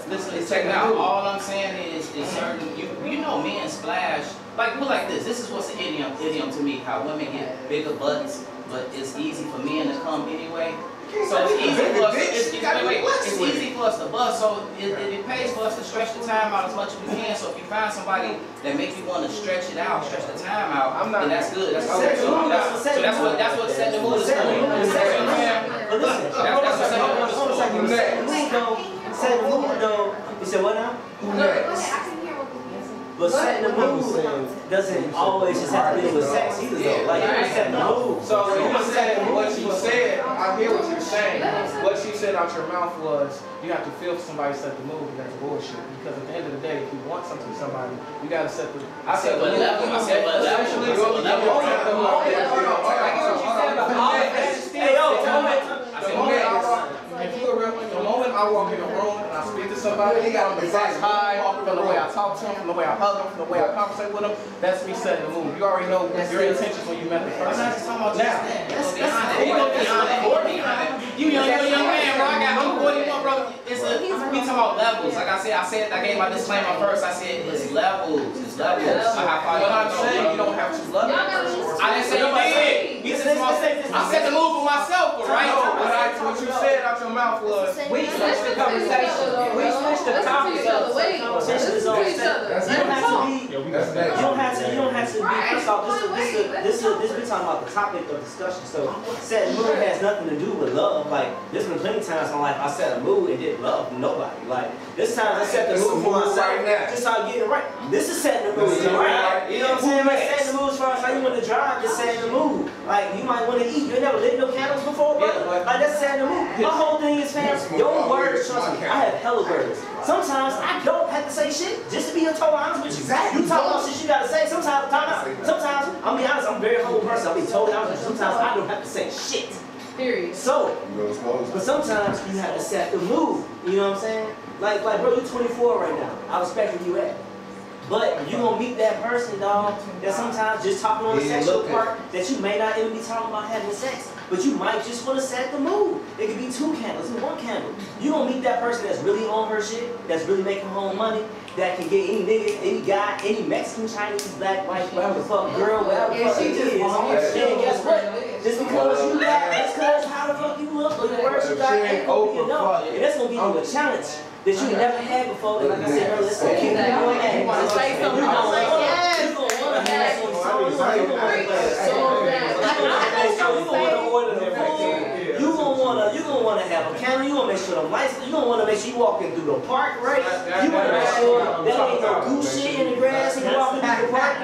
S5: Listen, check it out. All I'm saying is certain. You know, men splash. Like, put like this. This is what's an idiom to me. How women get bigger butts, but it's easy for men to come anyway. So it's easy for us. It's easy for us to bust. So it pays for us to stretch the time out as much as we can. So if you find somebody that makes you want to stretch it out, stretch the time out, then that's good. That's good. So that's what setting the mood is for. That's what setting the mood is for.
S2: Setting the mood though. You said what now? But setting the mood doesn't always just have to do with sex either though. Like you setting the mood.
S11: So you said what you said, I hear what you're saying. What you said out your mouth was you have to feel somebody set the mood, and that's bullshit. Because at the end of the day, if you want something from somebody, you gotta set the I said what level? I said what the moment I walk in the room and I speak to somebody, they got the exact high from the way I talk to them, from the way I hug them, from the way I conversate with them. That's me setting the mood. You already know your intentions when you met the person. Now,
S5: you young man, bro. I'm 41, bro. We talking about levels. Like I gave my disclaimer first. I said it's levels. It's levels.
S11: But I'm saying you don't have to love that person.
S5: I didn't say you did. I said the move for myself, right?
S11: What you said out your mouth was
S2: we switched the conversation. We switched the topic. Conversation is on set. You don't have to be pissed off. This we talking about the topic of discussion. So setting mood has nothing to do with love. Like there's been plenty of times in my life I set a mood and didn't love nobody. Like this time I set the mood for myself. Just start getting it right. This is setting the mood, right? You know what I'm saying? Like setting the mood as far as how you want to drive, just setting the mood. Like you might want to eat. You ain't never lit no candles before, brother. Like that's setting the mood. My whole thing is, fam, your words, trust me, I have hella words. Sometimes I don't have to say shit, just to be totally honest with you. You talk about shit you gotta say, sometimes, sometimes, I'll be honest, I'm a very humble person, I'll be totally honest with you. Sometimes I don't have to say shit.
S12: Period.
S2: So, but sometimes you have to set the mood, you know what I'm saying? Like bro, you're 24 right now, I respect where you at. But you gonna meet that person, dog, that sometimes just talking on the sexual part, that you may not even be talking about having sex, but you might just want to set the mood. It could be 2 candles and 1 candle. You gonna meet that person that's really on her shit, that's really making her own money, that can get any nigga, any guy, any Mexican, Chinese, black, white, whatever the fuck, girl, whatever the fuck it is. And guess what? Just because you got, just because how the fuck you look or your words you got, ain't gonna be enough. And that's gonna give you a challenge that you never had before. And like I said earlier, it's gonna keep you going at it. You're gonna wanna have some songs. You're gonna wanna have a candle. You gonna make sure the lights. You gonna wanna make sure you walking through the park, right? You wanna make sure there ain't no goose shit in the grass and you walking through the park.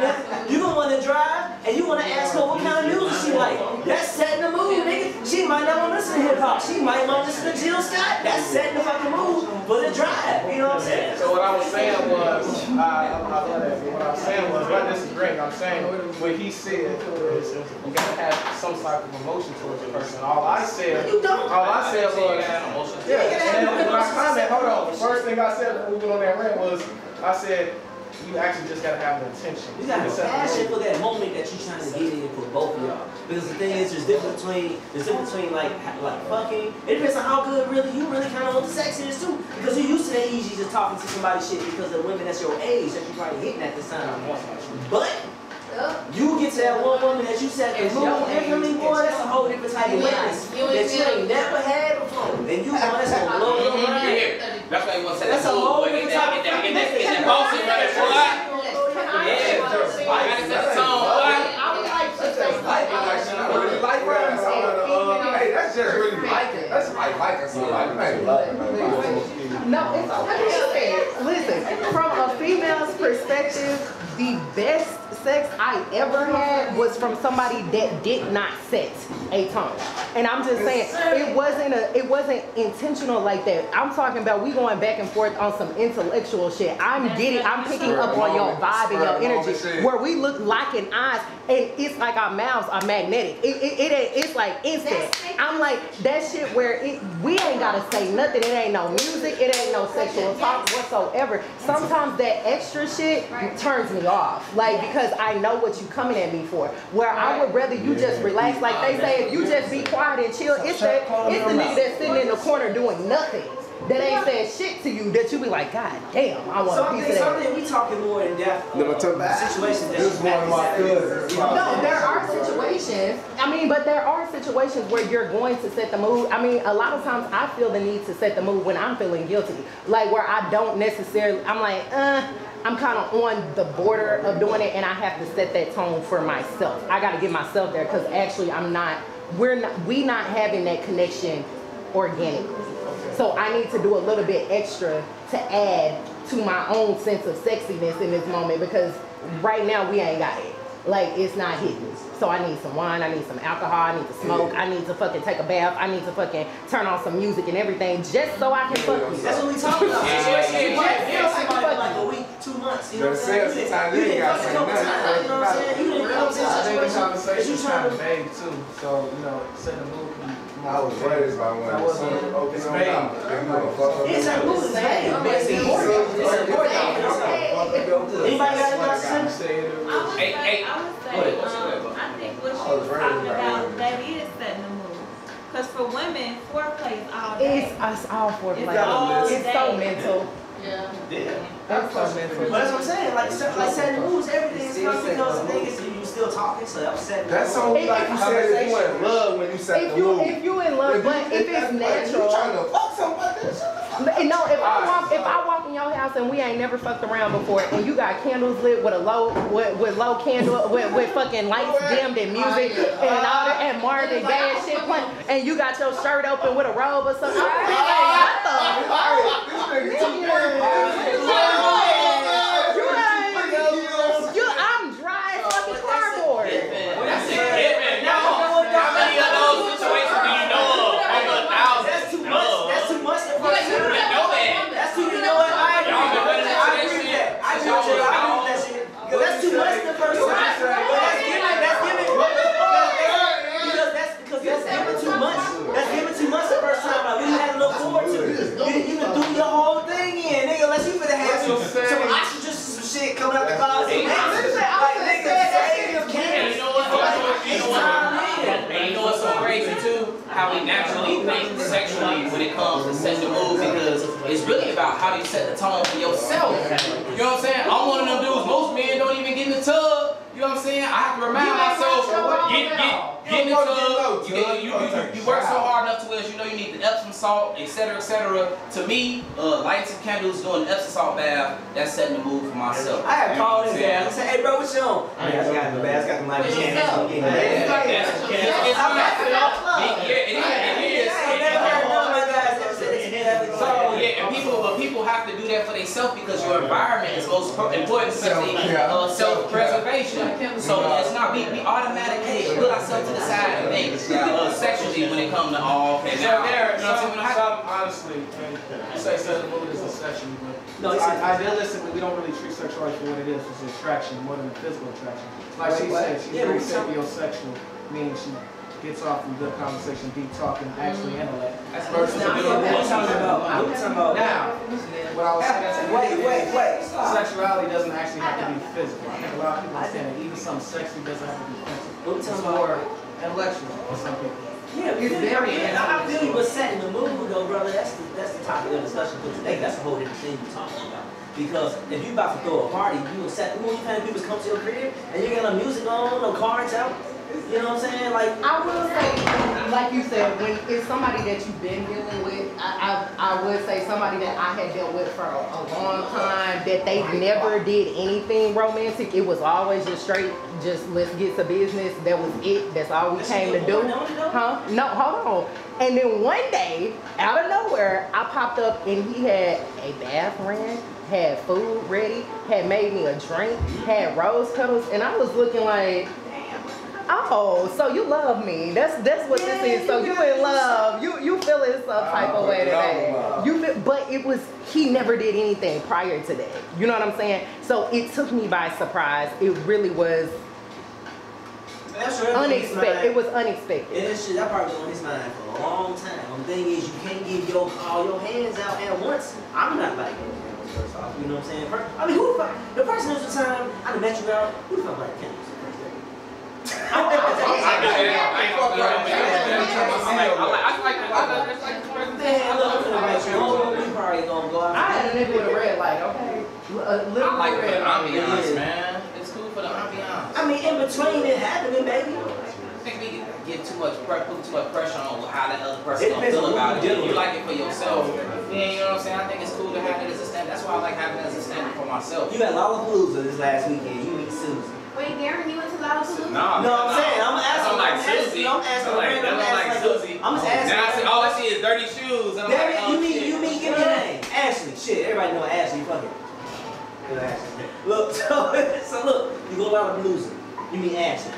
S2: You gonna wanna drive and you wanna ask her what kind of music she like. That's setting the mood, nigga. She might not wanna listen to hip hop. She might wanna listen to Jill Scott. That's setting the fucking mood for the drive. You know what I'm saying?
S11: So what I was saying was, I love that. What I was saying was, not disagreeing. I'm saying what he said is you gotta have some type of emotion towards the person. All I said was, yeah. And then when I comment, hold on. The first thing I said when we went on that rant was, I said, you actually just gotta have an intention.
S2: You gotta have a passion for that moment that you're trying to get in for both of y'all. Because the thing is, there's difference between like fucking. It depends on how good you really kind of want the sex is too. Because you're used to that easy just talking to somebody shit because of women that's your age that you're probably hitting at this time. But you get to that one woman that you said the mood differently, boy, that's a whole different type of witness that you ain't never had before. And you want that's gonna blow your mind.
S5: That's why you want to say
S2: that's a whole different type of
S5: get that bossy right, boy. Yeah, I gotta set the tone, boy.
S9: Hey, that's just really like it. That's like somebody.
S7: No, it's okay. Listen, from a female's perspective, the best
S14: sex I ever had was from somebody that did not set a tone. And I'm just saying, it wasn't intentional like that. I'm talking about we going back and forth on some intellectual shit. I'm picking up on your vibe and your energy, where we look locking eyes, and it's like our mouths are magnetic. It's like instant. I'm like, that shit where we ain't gotta say nothing. It ain't no music, it ain't no sexual talk whatsoever. Sometimes that extra shit turns me off. Like, because I know what you coming at me for. Where I would rather you just relax. Like they say, if you just be quiet and chill, it's the nigga that's sitting in the corner doing nothing, that ain't saying shit to you, that you be like, God damn, I want a piece of that.
S2: Something we talking more in depth. Situations that
S9: this one of my cousins.
S14: No, there are situations. I mean, but there are situations where you're going to set the mood. I mean, a lot of times I feel the need to set the mood when I'm feeling guilty. Like where I don't necessarily, I'm like, I'm kind of on the border of doing it, and I have to set that tone for myself. I got to get myself there, because actually we not having that connection organically. So I need to do a little bit extra to add to my own sense of sexiness in this moment, because right now we ain't got it. Like, it's not hitting. So I need some wine, I need some alcohol, I need to smoke, I need to fucking take a bath, I need to fucking turn on some music and everything, just so I can fuck you.
S2: That's what we talking about. You might somebody for like a week, 2 months. You know what I'm saying? You didn't fuck a couple times, you know what I'm saying? You didn't come to
S11: I think the
S2: situation.
S11: conversation's kind of vague too. So, you know, setting the mood can be.
S9: I was raised by one.
S11: It's vague.
S2: It's a mood, it's vague, but it's important. It's important. Anybody got anything to say?
S8: I think what she was talking about, that is setting the mood. Because for women, foreplay is all day.
S14: It's all foreplay.
S8: It's all
S14: It's
S8: day.
S14: so mental.
S2: Yeah.
S14: That's so mental.
S2: But that's what I'm saying. Like setting rules, everything is coming because niggas, you still talking, so I'm setting
S9: That's only like you said, if you in love when you set the mood.
S14: If you in love, but if it's natural.
S9: You trying to fuck somebody,
S14: no, if I walk in your house and we ain't never fucked around before, and you got candles lit with a low candle with fucking lights dimmed and music and all that and Marvin Gaye and shit playing, and you got your shirt open with a robe or something. I'm dry as fucking cardboard.
S5: That's it. How many of those situations do you know of? Over 1,000.
S2: That's too much. That's too much. That's too, you know what? I agree with that. I agree with that shit. Because that's too much the first time. That's giving too much. That's giving too much the first time. Like, we had to look forward to it. You can do your whole thing in, nigga, unless you finna have some oxygen, some shit coming out the closet. Like, nigga,
S5: And you know what's so crazy too? How we naturally think sexually when it comes to setting the mood, because it's really about how you set the tone for yourself. You know what I'm saying? I'm one of them dudes, most men don't even get in the tub. You know what I'm saying? I have to remind myself, get in the tub. You work so hard enough to where you know you need the Epsom salt, etc., etc. To me, lighting some candles, doing the Epsom salt bath, that's setting the mood for myself.
S2: I have called his dad and said, hey bro, what you on? I got the bath, I got the light candles.
S5: People have to do that for themselves because your environment is most important, especially self-preservation. So it's not we automatically put ourselves to the side and think sexually when it comes to all.
S11: Honestly, you say setting the mood is a sexual,
S2: No,
S11: idealistically, we don't really treat sexuality for what it is. It's attraction more than a physical attraction. Like she said, she's very sapiosexual, meaning she gets off from good conversation, deep talk, and actually intellect. Versus now, what I was saying, wait. Sexuality doesn't actually have to be physical. I think a lot of people understand that even something sexy doesn't have to be physical. It's more intellectual for some people.
S2: Yeah, it's very. I feel you, but setting the mood though, brother. That's the topic of discussion for today. That's a whole different thing you're talking about. Because if you about to throw a party, you will set the mood. You kind of people come to your crib and you got no music on, no cards out. You know what I'm saying? Like,
S14: I will say, like you said, when it's somebody that you've been dealing with, I would say somebody that I had dealt with for a long time, that they never did anything romantic. It was always just straight, just let's get to business. That was it. That's all we came to do. Huh? No, hold on. And then one day, out of nowhere, I popped up and he had a bath ran, had food ready, had made me a drink, had rose petals, and I was looking like, oh, so you love me. That's what this is. So you in love. You feeling some type of way today. But it was, he never did anything prior to that. You know what I'm saying? So it took me by surprise. It really was unexpected. It was unexpected.
S2: Yeah, that shit, that probably been on his mind for a long time. The thing is, you can't give all your hands out at once. I'm not like that, first off. You know what I'm saying? I mean, who the fuck? The first time I done met you out, who the fuck like candles?
S14: I had a nigga with a red light, okay?
S5: I like the ambiance, man. It's cool for the ambiance.
S2: I mean, in between it happening, baby.
S5: I think we get too much put too much pressure on how that other person gonna feel about it. You like it for yourself. Yeah, you know what I'm saying? I think it's cool to have it as a standard. That's why I like having it as a standard for myself.
S2: You got Lollapalooza this last weekend. You meet Susie.
S7: Wait, Darren, you went to Lollapalooza?
S2: No, I'm saying, I'm asking.
S5: I'm like Susie.
S2: I'm asking. I'm just asking.
S5: Now I see, all I see is dirty shoes. And I'm like, oh,
S2: you meet, give me a name. Ashley. Shit, everybody know Ashley. Fuck it. Look, so look, you go to Lollapalooza. You meet Ashley.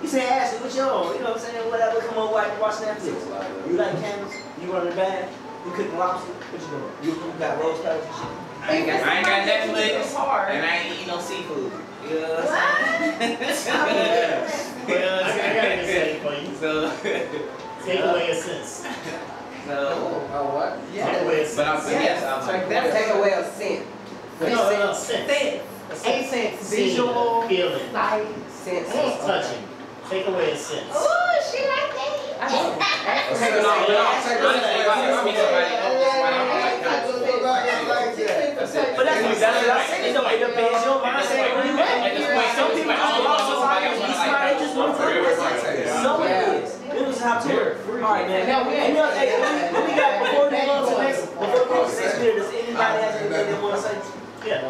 S2: You say, Ashley, what you on? You know what I'm saying? Whatever, come on, watch Netflix. You like candles? You run the bag? You cooking lobster? What you doing? You got rose petals and shit?
S5: I ain't got Netflix, and I ain't eating no seafood. You know what I'm saying?
S6: I got a say for you.
S5: So,
S6: take away a sense.
S5: What?
S6: Yeah. Take away a sense.
S5: But I'm saying, yes, I'll take that.
S14: Take away a scent.
S6: No, sense.
S14: A sense.
S6: Visual feeling.
S14: Sight. Sense.
S6: Touching. Take away a sense.
S7: Ooh, she like that.
S2: But that's what I said. It depends your mindset when you at. Some people just want to so it is. It was how to work. Alright, man. Now, we got before we go to the next here, does anybody have anything they want to say? Yeah.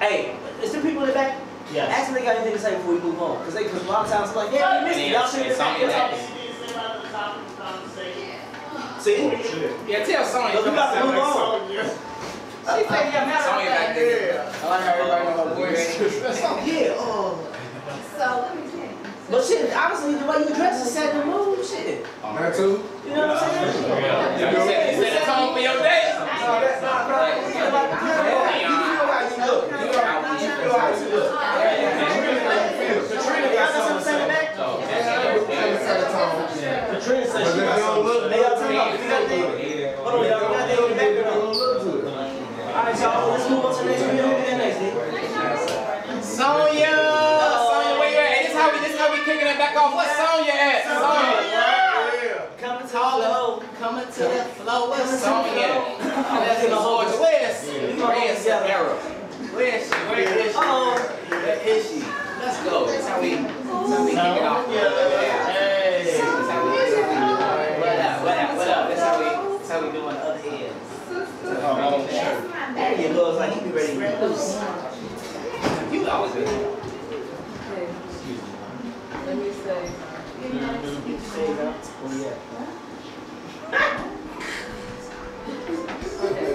S2: Hey, is there people in the back?
S6: Yes.
S2: Actually, they got anything to say before we move on. Because a lot of times, like, yeah, you missed it. Y'all should have been See?
S5: Yeah, tell Sonya.
S2: We about to move on.
S5: She said, yeah, Sonya back there. I like how everybody know her voice.
S2: Yeah,
S7: So, let me tell you.
S2: but shit, honestly, the way you dress is setting the mood, shit.
S9: That too?
S2: You know what I'm saying?
S5: You set the tone for your day.
S2: No, that's not right. You feel like you look. You feel how you look. Katrina got something to say back? Katrina said she got something. Hey, y'all tell me about the thing. Hold on, y'all got that in the background. Alright, y'all, let's move on to the next video. Who we got next, dude?
S5: Sonya! Sonya, where you at? This how we kicking it back off. What's Sonya at? Sonya!
S2: Coming to the flow.
S5: Coming to the flow. What's Sonya at? That's in the Lord's West. Where's Sarah? Where is she? Where is she? Where is she? Let's go. That's how we kick it off. Hey. That's how we kick it off. What up? That's how we doing the other end.
S2: There you go. It's like he be ready to loose.
S5: You always been.
S12: Let me say. Okay.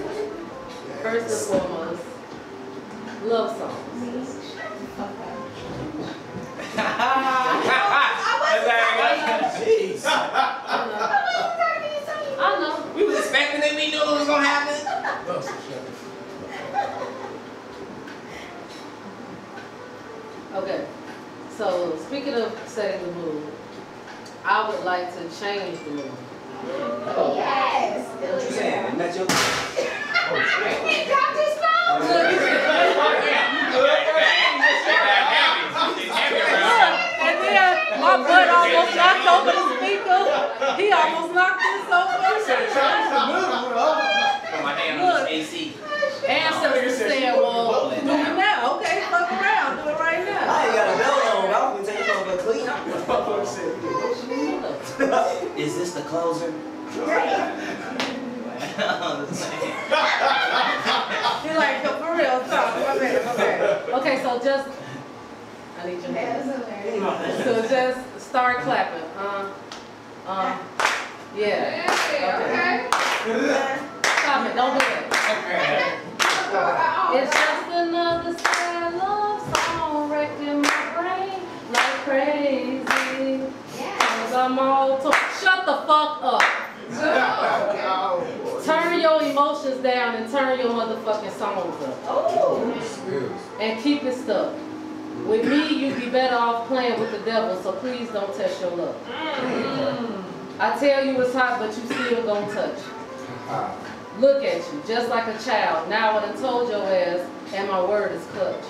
S12: First and foremost, love songs.
S5: Jeez.
S12: I know.
S5: We was expecting it. We knew it was gonna happen.
S12: Okay. So speaking of setting the mood, I would like to change the mood.
S7: Yes.
S2: What you saying? That's your
S7: He dropped his phone.
S12: And then my butt almost knocked over the speaker. He almost knocked this over.
S5: My hand on this AC.
S12: Ancestors said, well, do it now. Okay, fuck around. Do it right now.
S2: I ain't got a belt on, but I'm gonna take it over clean. Is this the closer?
S12: You're like, for real, stop. My bad. Okay, so just, I need your hand. So just start clapping. Yeah. Okay. Stop it. Don't do it. It's just another sad love song wrecking my brain like crazy. Cause I'm all shut the fuck up. Turn your emotions down and turn your motherfucking songs up. And keep it stuck. With me, you'd be better off playing with the devil, so please don't test your luck. I tell you it's hot, but you still gonna touch. Look at you, just like a child. Now I done told your ass, and my word is clutch.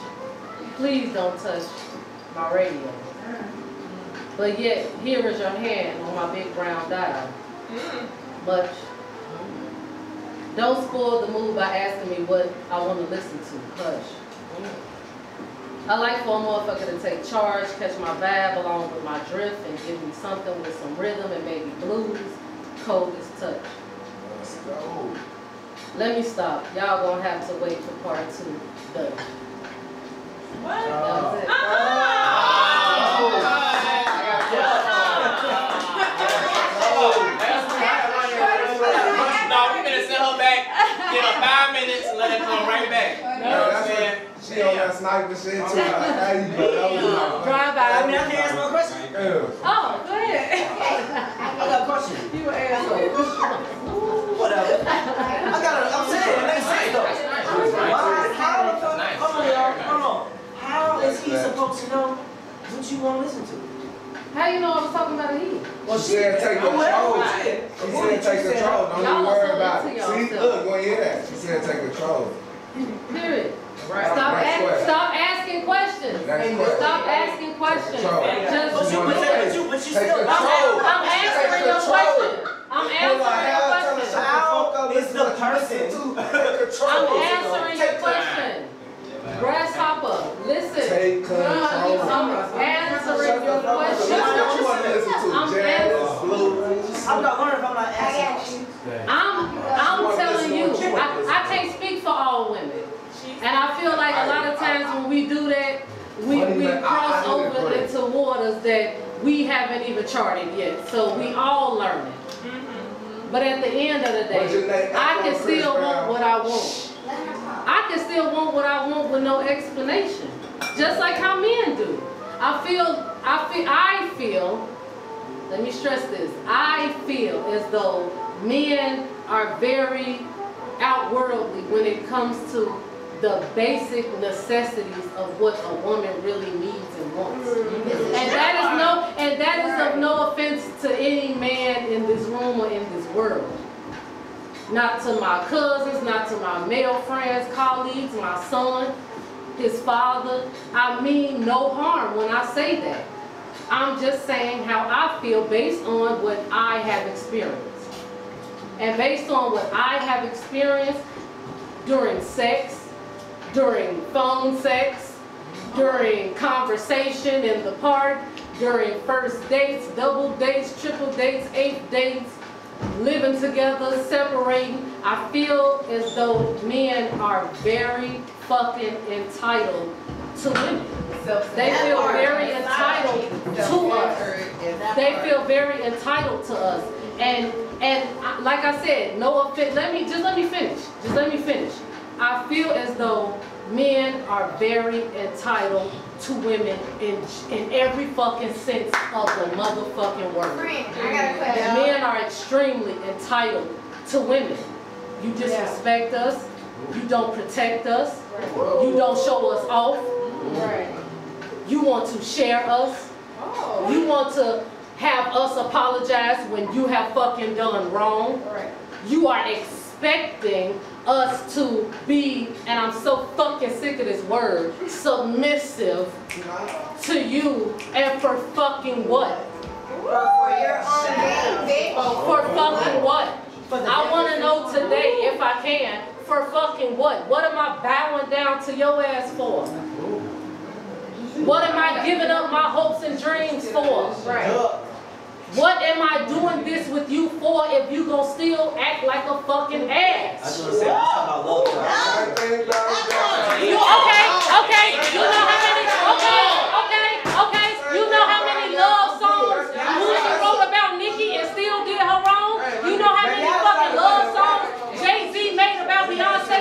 S12: Please don't touch my radio. But yet, here is your hand on my big brown dial. Much. Don't spoil the mood by asking me what I want to listen to. Hush. I like for a motherfucker to take charge, catch my vibe along with my drift, and give me something with some rhythm and maybe blues, cold as touch.
S9: Let's go.
S12: Let me stop. Y'all gonna have to wait for part 2. Done.
S8: What?
S12: That was it.
S5: No, we better send her back, give her 5 minutes, and let her come right back. You know what I'm saying?
S9: She on that sniper shit too. How you go?
S12: Drive by.
S2: I mean, I can ask my question.
S12: Oh, go ahead.
S2: I got a question.
S12: You an asshole.
S2: Whatever. I'm saying, it makes sense though. Hold on. How is he supposed to know what you want to listen to?
S12: How you know I was talking about a he?
S9: Well, she said take control. She said take control. Don't even worry about it. See, look, go hear that. She said take control.
S12: Period.
S9: Right.
S12: Stop asking questions. Stop asking questions.
S2: But you still.
S12: I'm answering your question. I'm answering your question.
S2: How is the person
S12: I'm answering your question. Grasshopper, listen.
S9: Take control.
S12: I'm answering your question.
S9: What you want to listen to? Jazz, blues.
S2: I'm not learning if I'm not asking.
S12: I'm telling you, I can't speak for all women. And I feel like a lot of times when we do that, we cross over into waters that we haven't even charted yet. So we all learning. But at the end of the day, I can still want what I want. I can still want what I want with no explanation. Just like how men do. I feel, let me stress this, I feel as though men are very outworldly when it comes to the basic necessities of what a woman really needs and wants. And that is of no offense to any man in this room or in this world. Not to my cousins, not to my male friends, colleagues, my son, his father. I mean no harm when I say that. I'm just saying how I feel based on what I have experienced. And based on what I have experienced during sex, during phone sex, during conversation in the park, during first dates, double dates, triple dates, 8 dates, living together, separating, I feel as though men are very fucking entitled to women. They feel very entitled to us. They feel very entitled to us. And like I said, no offense, let me finish. Just let me finish. I feel as though men are very entitled to women in every fucking sense of the motherfucking word.
S7: Friend, I got a question.
S12: Men are extremely entitled to women. You disrespect us. You don't protect us. You don't show us off. You want to share us. You want to have us apologize when you have fucking done wrong. You are expecting us to be, and I'm so fucking sick of this word, submissive to you, and for fucking what?
S7: For your own game,
S12: For fucking what? I want to know today, if I can, for fucking what? What am I bowing down to your ass for? What am I giving up my hopes and dreams for? What am I doing this with you for if you gon' still act like a fucking ass?
S2: I just want to say, let's talk about love songs.
S12: You know how many love songs Lucy wrote about Nicki and still did her wrong? You know how many fucking love songs Jay-Z made about Beyonce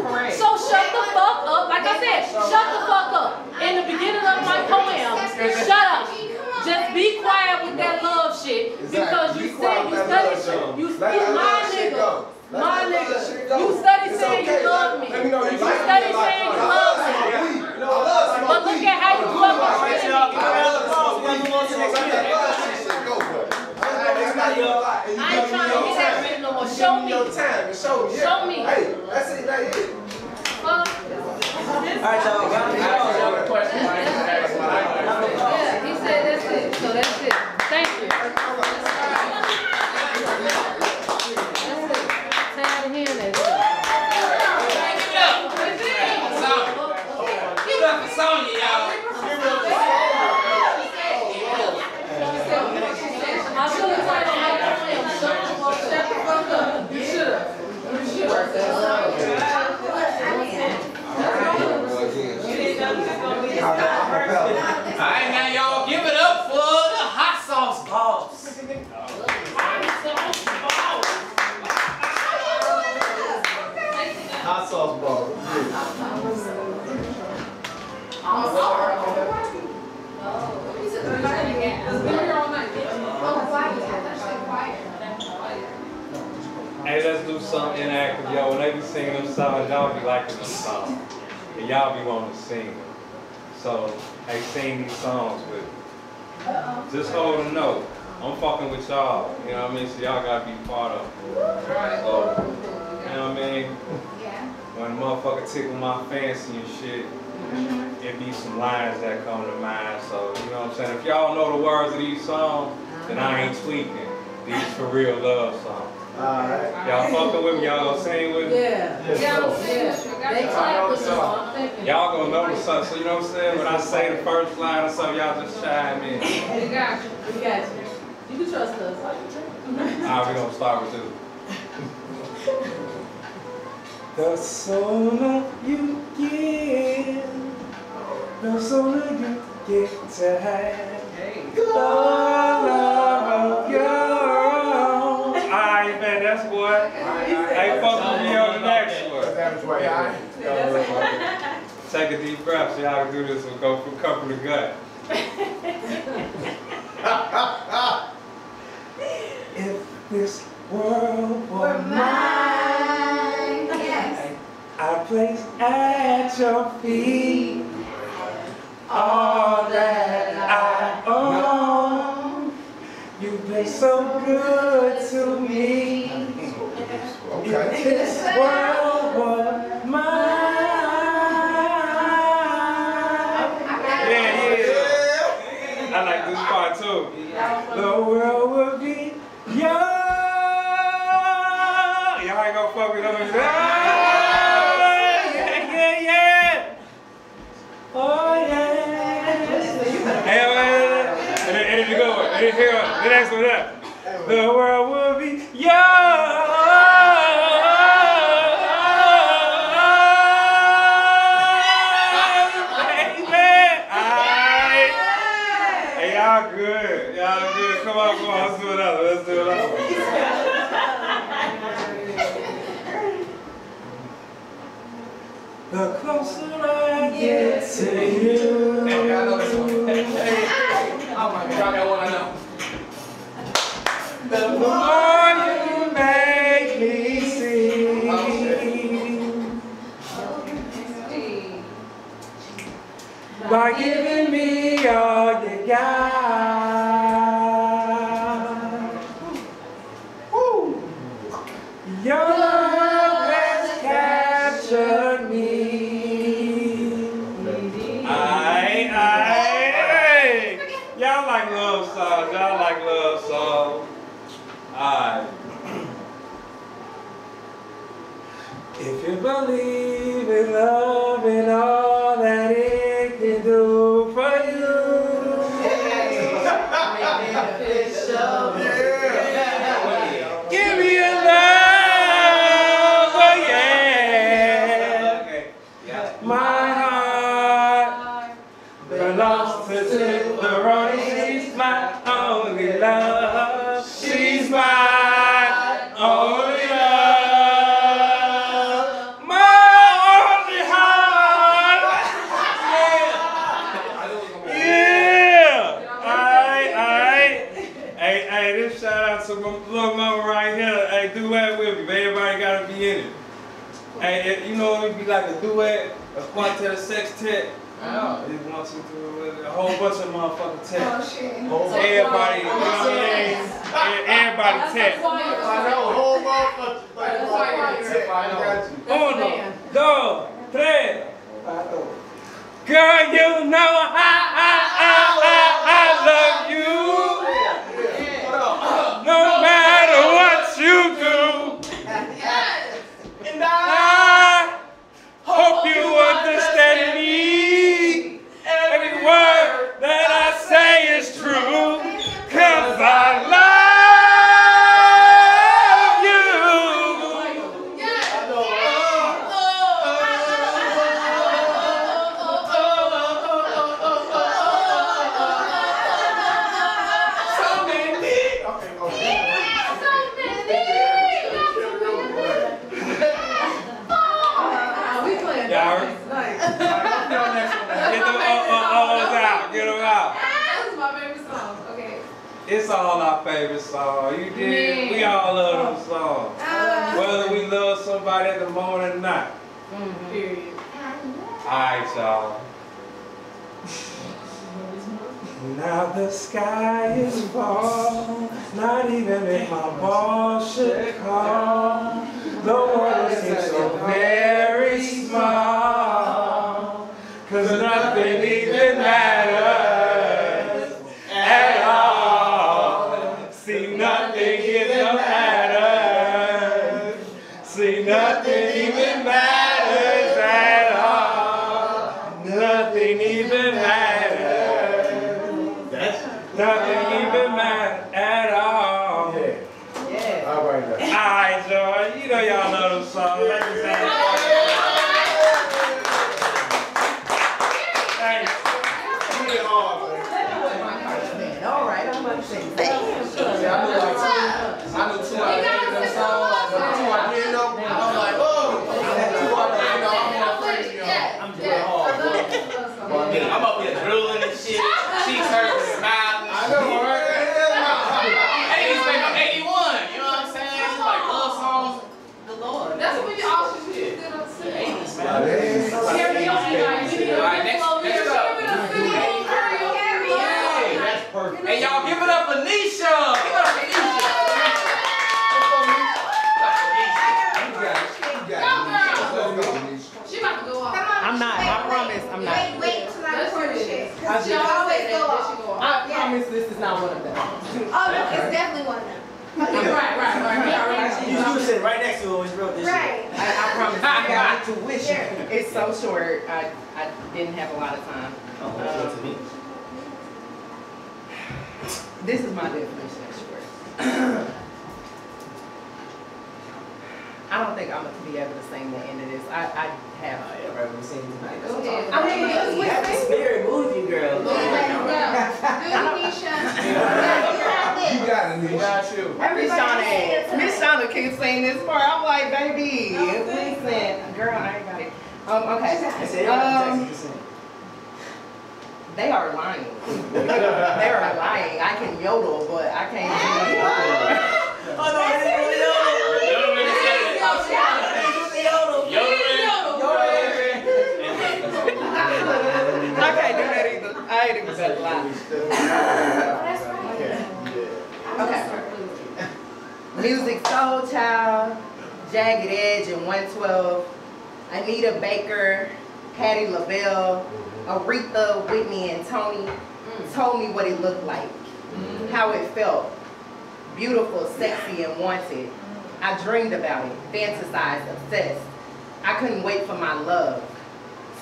S12: Correct. So shut the fuck up. Like I said, shut the fuck up. In the beginning of my poem, shut up. Just be quiet with that love shit. Because you said you studied shit. You my nigga. My nigga. You studied saying you love me. You studied saying you love me. But look at how you fucking treated me. I ain't trying to get that written no more. Show me. Show me.
S9: Hey, that's it. That is.
S2: Alright, y'all.
S12: Yeah, he said that's it. So that's it. Thank you. That's it. Tired of hearing that.
S5: Give it up for Sonya, y'all.
S12: I should have tried to make that film. Shut the fuck up. You should have. You should have.
S5: Alright, now y'all give it up for the hot sauce boss.
S9: Hot sauce ball.
S15: Hey, let's do something interactive, yo. When they be singing them songs, y'all be liking them songs. And y'all be wanting to sing them. So, hey, sing these songs with me. Just hold a note. I'm fucking with y'all. You know what I mean? So y'all gotta be part of it. So, you know what I mean? When a motherfucker tickle my fancy and shit, it be some lines that come to mind. So, you know what I'm saying? If y'all know the words of these songs, then I ain't tweaking. These for real love songs.
S9: Alright.
S15: Y'all fucking with me? Y'all gonna sing with me?
S12: Yeah. They clap with you.
S15: Y'all gonna know the song. So, you know what I'm saying? When I say the first line or something, y'all just chime in.
S12: We got you. We got you. You can trust us.
S15: Alright, we gonna start with you. The sooner you give, the sooner you get to have the love of your own. Alright, man, that's what. Hey, fuck with me on the next one. Take a deep breath so y'all can do this and go from cup to gut. If this world were mine,
S7: Yes.
S15: I place at your feet all that I own. You've been so good to me. If this world were mine. Yeah. I like this part too. The world would be yours. Y'all ain't gonna fuck with them. Oh yeah. And then you go. And then here, the next one up. The world will be yours. Hey, y'all good. Y'all good. Come on. Let's do another. The closer I get to you.
S5: Hey, I know this one. Hey. Oh my God, that one I know.
S15: The more you make me see. By giving me all you got. Woo. Your love has captured me. Y'all like love songs. Alright. If you believe in love and all that it can do for you. Give me a love, oh yeah. My heart belongs to the Ronnie. She's my only love. She's my only love. My Hey, you know it'd be like a duet, a quartet, a sextet.
S11: Oh.
S15: It wants to do a whole bunch of motherfucking text.
S7: Oh, shit.
S15: Everybody, you know what I mean? Everybody text.
S9: I know, whole motherfucker. I got you.
S15: Uno, dos, tres. Girl, you know I love you. No matter what you do. And I hope you understand me. Every word that I say is true. 'Cause I love you. It's all our favorite song. You did. We all love them songs. Whether we love somebody at the moment or not.
S12: Period.
S15: Alright, y'all. Now the sky is fall. Not even if my boss should call. The world seems so very small. 'Cause nothing even matters at all. See, nothing even matters. See, nothing even matters at all. Nothing even matters. Nothing even matters at all.
S9: Yeah. All right now.
S15: Alright, Joy. You know y'all know them songs. Thanks.
S14: All right, I'm about to say, damn.
S11: I knew two out of them songs. Two I didn't know. I'm like, oh. Two I didn't know. I'm not afraid of y'all. I'm doing hard. I'm up here drooling and shit. Cheeks hurt, smiling. I know, right? Hey, I'm 81. You know what I'm saying? It's like love songs. The Lord.
S1: That's what we all should do. Good on the
S11: That's perfect. Hey, y'all, give it up for Nisha. Give it up for Nisha.
S1: She about to go off.
S14: I'm not. I promise. I'm not.
S7: Wait till I record the shit.
S14: I
S7: Cause she always go off.
S14: I promise this is not one of them.
S7: Oh, no, it's definitely one of them.
S1: Right.
S2: You was sitting right next to her when she wrote this shit.
S7: Right.
S14: I promise. I got intuition. It's so short. I didn't have a lot of time.
S2: Oh, to me.
S14: This is my definition of short. I don't think I'm going to be able to sing the end of this. I have.
S2: Oh, yeah, right. We're singing tonight.
S14: I mean,
S2: You got the spirit moving, girl.
S7: Good, Nisha.
S9: You got it, Nisha.
S11: Got you.
S14: Miss Shauna keeps saying this part. I'm like, baby, listen, girl, I ain't got it. Okay. They are lying. They are lying. I can yodel, but I can't do
S2: Oh, no, I didn't really know.
S14: I can't do that either. I ain't even gonna lie. Okay. Music Soul Child, Jagged Edge and 112, Anita Baker, Patti LaBelle, Aretha, Whitney, and Tony told me what it looked like, how it felt, beautiful, sexy, and wanted. I dreamed about it, fantasized, obsessed. I couldn't wait for my love.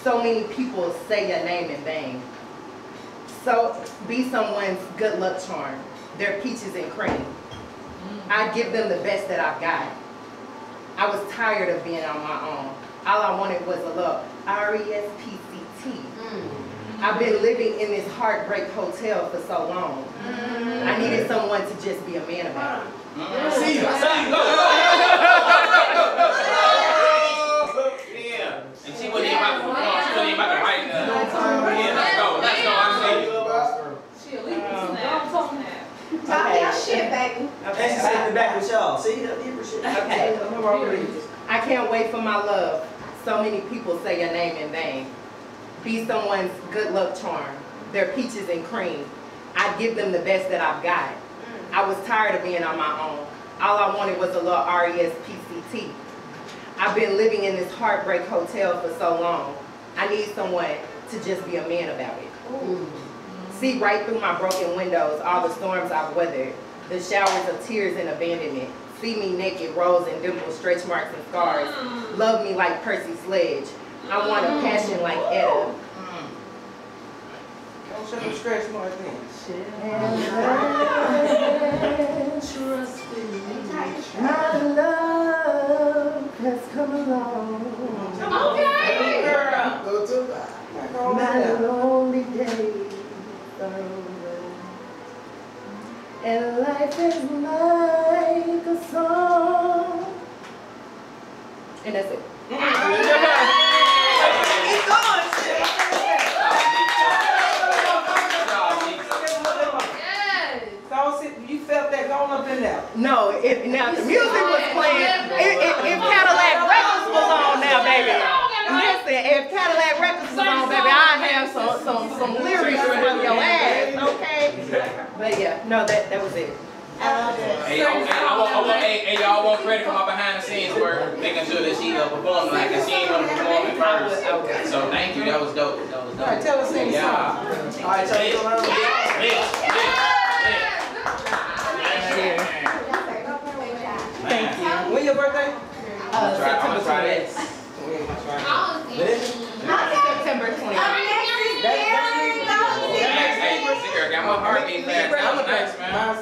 S14: So many people say your name in vain. So be someone's good luck charm, their peaches and cream. I give them the best that I've got. I was tired of being on my own. All I wanted was a little R-E-S-P-C-T. I've been living in this heartbreak hotel for so long. I needed someone to just be a man about it.
S11: See you. Go. Yeah. And she wasn't even about to write that. Yeah, let's go. I see you.
S7: Talk your shit, baby.
S2: And she sitting back with y'all. See, you did for shit.
S14: Okay. I can't wait wait for my love. So many people say your name in vain. Be someone's good luck charm. Their peaches and cream. I give them the best that I've got. I was tired of being on my own. All I wanted was a little RESPCT. I've been living in this heartbreak hotel for so long. I need someone to just be a man about it. See right through my broken windows, all the storms I've weathered, the showers of tears and abandonment. See me naked, rose and dimples, stretch marks and scars. Love me like Percy Sledge. I want a passion like Etta.
S4: Don't show them stretch marks then.
S14: Trust in me. My love has come along.
S10: Okay.
S4: Girl. Go to
S14: My lonely days are over. And life is like a song. And that's it.
S4: Keep going, shit. You felt that going up in there?
S14: No, now the music was playing. If Cadillac Records was on now, baby. Listen, if Cadillac Records was on, baby, I'd have some lyrics from your ass, okay? But yeah, no, that was it.
S5: Hey, y'all want credit for my behind the scenes work, making sure that she performed like she ain't gonna perform it first. So thank you, that was dope. That was dope.
S4: All right, tell us any song. All right, tell us
S14: Thank you.
S4: When your birthday?
S5: September 20th.
S14: September 20th.
S5: Hey, got my heart beating fast. That was nice, man.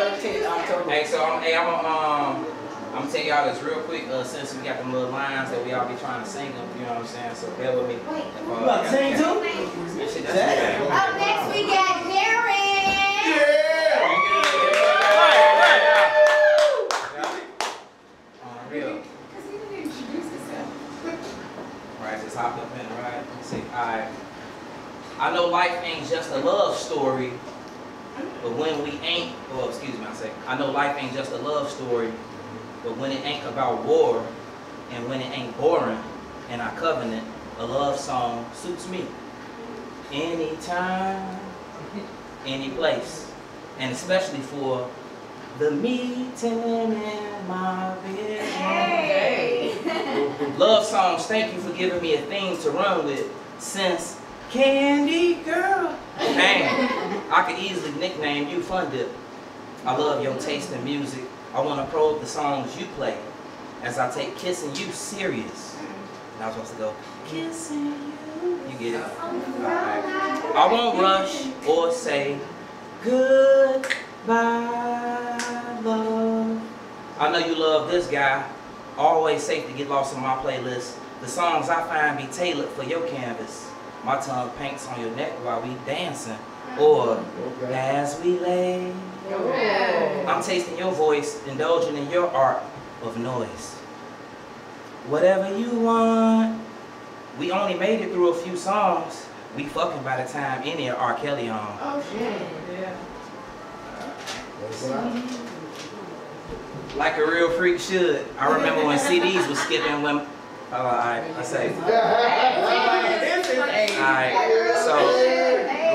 S4: 13th October.
S5: Hey, so I'm gonna tell y'all this real quick. Since we got them little lines that we all be trying to sing them, you know what I'm saying? So bear with me.
S2: You about to sing too?
S7: Up next we got Mary.
S5: Real. Right, just hop up in, right? See, alright. I know life ain't just a love story, but when we ain't, I know life ain't just a love story, but when it ain't about war, and when it ain't boring, in our covenant, a love song suits me. Anytime, any place, and especially for the meeting in my bed.
S10: Hey.
S5: Love songs, thank you for giving me a thing to run with. Since Candy Girl, man, I could easily nickname you Fun Dip. I love your taste in music. I want to probe the songs you play as I take kissing you serious. And I was supposed to go, kissing you. You get it? Alright. I won't rush or say goodbye, love. I know you love this guy. Always safe to get lost on my playlist. The songs I find be tailored for your canvas. My tongue paints on your neck while we dancing. Or as we lay. I'm tasting your voice, indulging in your art of noise. Whatever you want. We only made it through a few songs. We fucking by the time any of R. Kelly on.
S10: Oh shit. Yeah.
S5: Like a real freak should. I remember when CDs was skipping when alright, so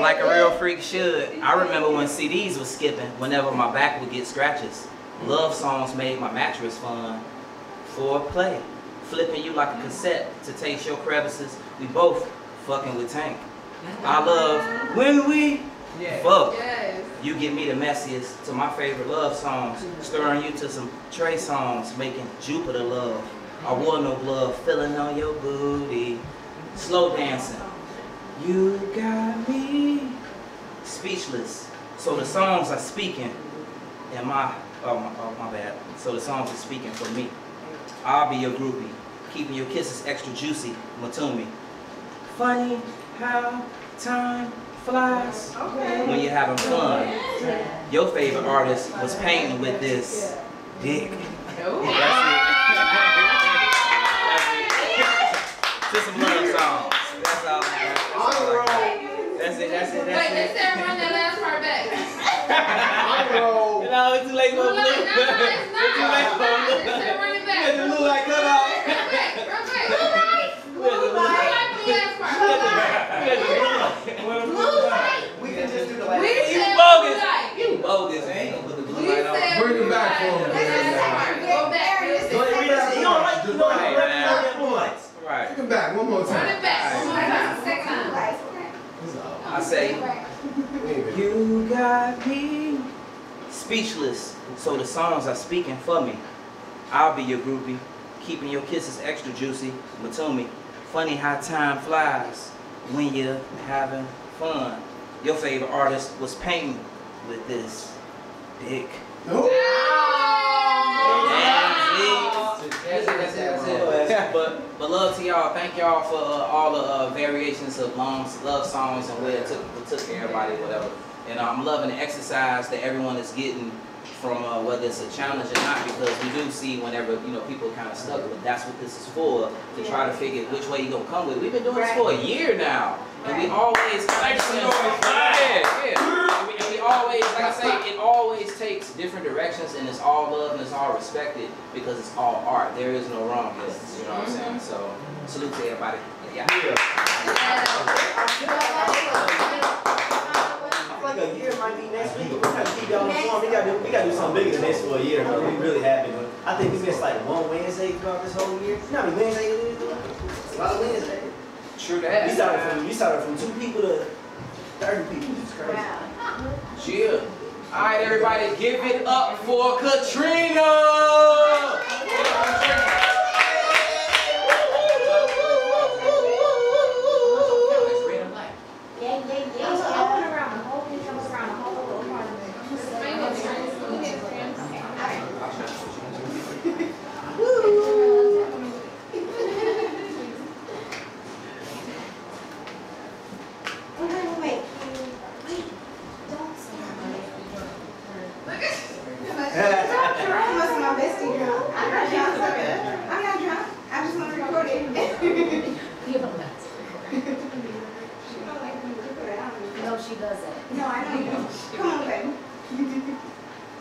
S5: like a real freak should. I remember when CDs was skipping whenever my back would get scratches. Love songs made my mattress fun. Foreplay. Flipping you like a cassette to taste your crevices. We both fucking with Tank. I love when we fuck. You give me the messiest to my favorite love songs. Stirring you to some Trey songs, making Jupiter love. I wore no glove, feeling on your booty. Slow dancing. You got me speechless. So the songs are speaking in my bad. So the songs are speaking for me. I'll be your groupie, keeping your kisses extra juicy, Matumi. Funny how time flies when you're having fun. Your favorite artist was painting with this dick. To some love songs. That's all I got. That's it.
S1: Wait, they said run that last part back.
S5: No, it's too late for a blue.
S1: It's not. They said run it back.
S5: It look like cut off.
S9: time. One more time.
S7: Run it back. Second time.
S4: I say, you got me speechless, so the songs are speaking for me. I'll be your groupie, keeping your kisses extra juicy. But tell me, funny how time flies when you're having fun. Your favorite artist was painting with this dick. But love to y'all. Thank y'all for all the variations of love songs and where it took everybody, whatever. And I'm loving the exercise that everyone is getting from whether it's a challenge or not, because we do see whenever people kind of stuck, but that's what this is for, to try to figure which way you're gonna come with. We've been doing this for a year now, and we always and we always, like I say, it always takes different directions, and it's all love and it's all respected because it's all art. There is no wrong in it. You know what I'm saying? So salute to everybody. Yeah.
S2: Like a year might be next week, but we're trying to keep y'all informed. We gotta do something bigger than this for a year, bro. We really have been. I think we missed like one Wednesday throughout this whole year. You know how many Wednesdays it is? A lot of Wednesdays.
S4: True that.
S2: We started from 2 people to 30 people. It's crazy.
S4: Chill. All right, everybody, give it up for Katrina.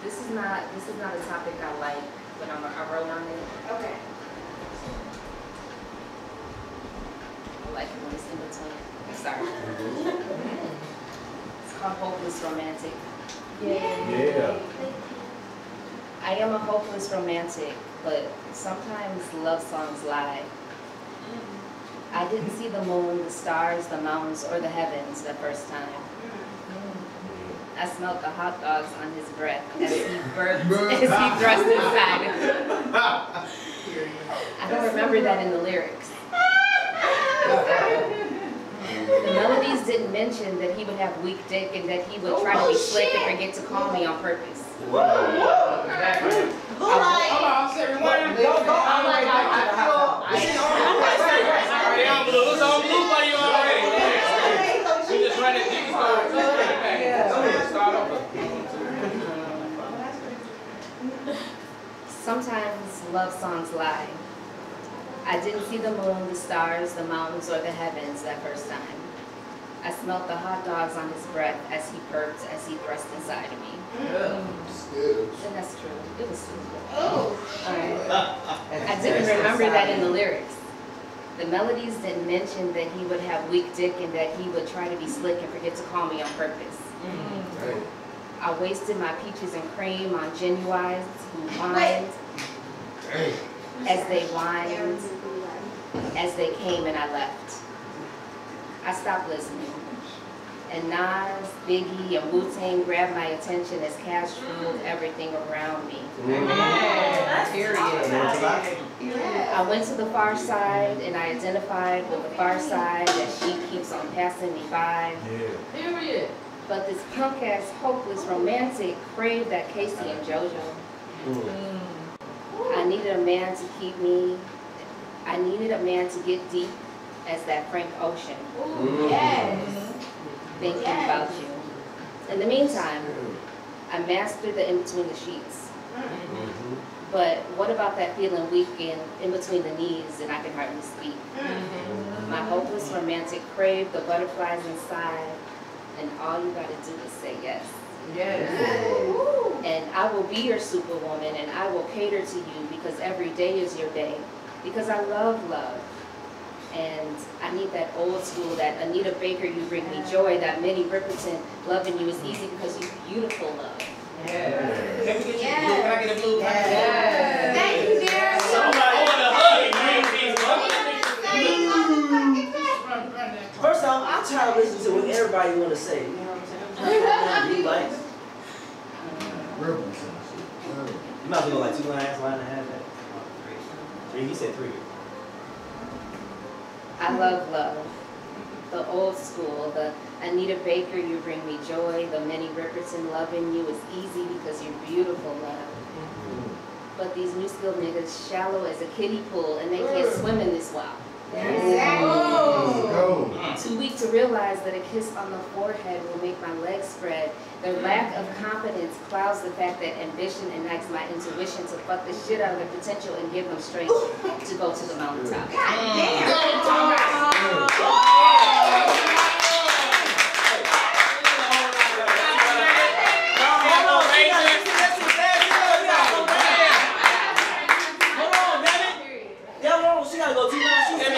S16: This is not a topic I like, but I wrote on it.
S7: Okay.
S16: I like it when it's in between. Sorry. It's called Hopeless Romantic.
S9: Yeah.
S16: I am a hopeless romantic, but sometimes love songs lie. I didn't see the moon, the stars, the mountains, or the heavens the first time. I smelled the hot dogs on his breath as he burped, as he thrust inside. I don't remember that in the lyrics. The melodies didn't mention that he would have weak dick and that he would try to be slick and forget to call me on purpose. Sometimes love songs lie. I didn't see the moon, the stars, the mountains, or the heavens that first time. I smelt the hot dogs on his breath as he burped, as he thrust inside of me. And that's true. It was true. Oh. I didn't remember that in the lyrics. The melodies didn't mention that he would have weak dick and that he would try to be slick and forget to call me on purpose. I wasted my peaches and cream on Genuines who whined as they whined, as they came and I left. I stopped listening. And Nas, Biggie, and Wu-Tang grabbed my attention as cash ruled everything around me. Period. I went to the far side and I identified with the far side as she keeps on passing me by. Period. But this punk-ass, hopeless romantic craved that Casey and JoJo. I needed a man to keep me. I needed a man to get deep as that Frank Ocean. Yes. Thinking about you. In the meantime, I mastered the in-between the sheets. But what about that feeling weak in between the knees and I can hardly speak? My hopeless romantic craved the butterflies inside, and all you gotta do is say yes. Yes. And I will be your superwoman, and I will cater to you because every day is your day. Because I love love. And I need that old school, that Anita Baker, you bring me joy, that Minnie Riperton, loving you is easy because you're beautiful love.
S5: Can we get you blue? Can I get a blue?
S7: Thank you, dear.
S5: I want a hug.
S2: tired of listening to what everybody want to say. You know what I'm saying? I'm trying to be like. You might as well go like 2 lines, line and a half. 3. He said 3.
S16: I love love. The old school, the Anita Baker, you bring me joy. The Minnie Riperton, loving you is easy because you're beautiful, love. But these new school niggas shallow as a kiddie pool and they can't swim in this wild. Too weak to realize that a kiss on the forehead will make my legs spread. Their lack of confidence clouds the fact that ambition ignites my intuition to fuck the shit out of their potential and give them strength to go to the mountaintop.
S2: She gotta go 2 lines. She said,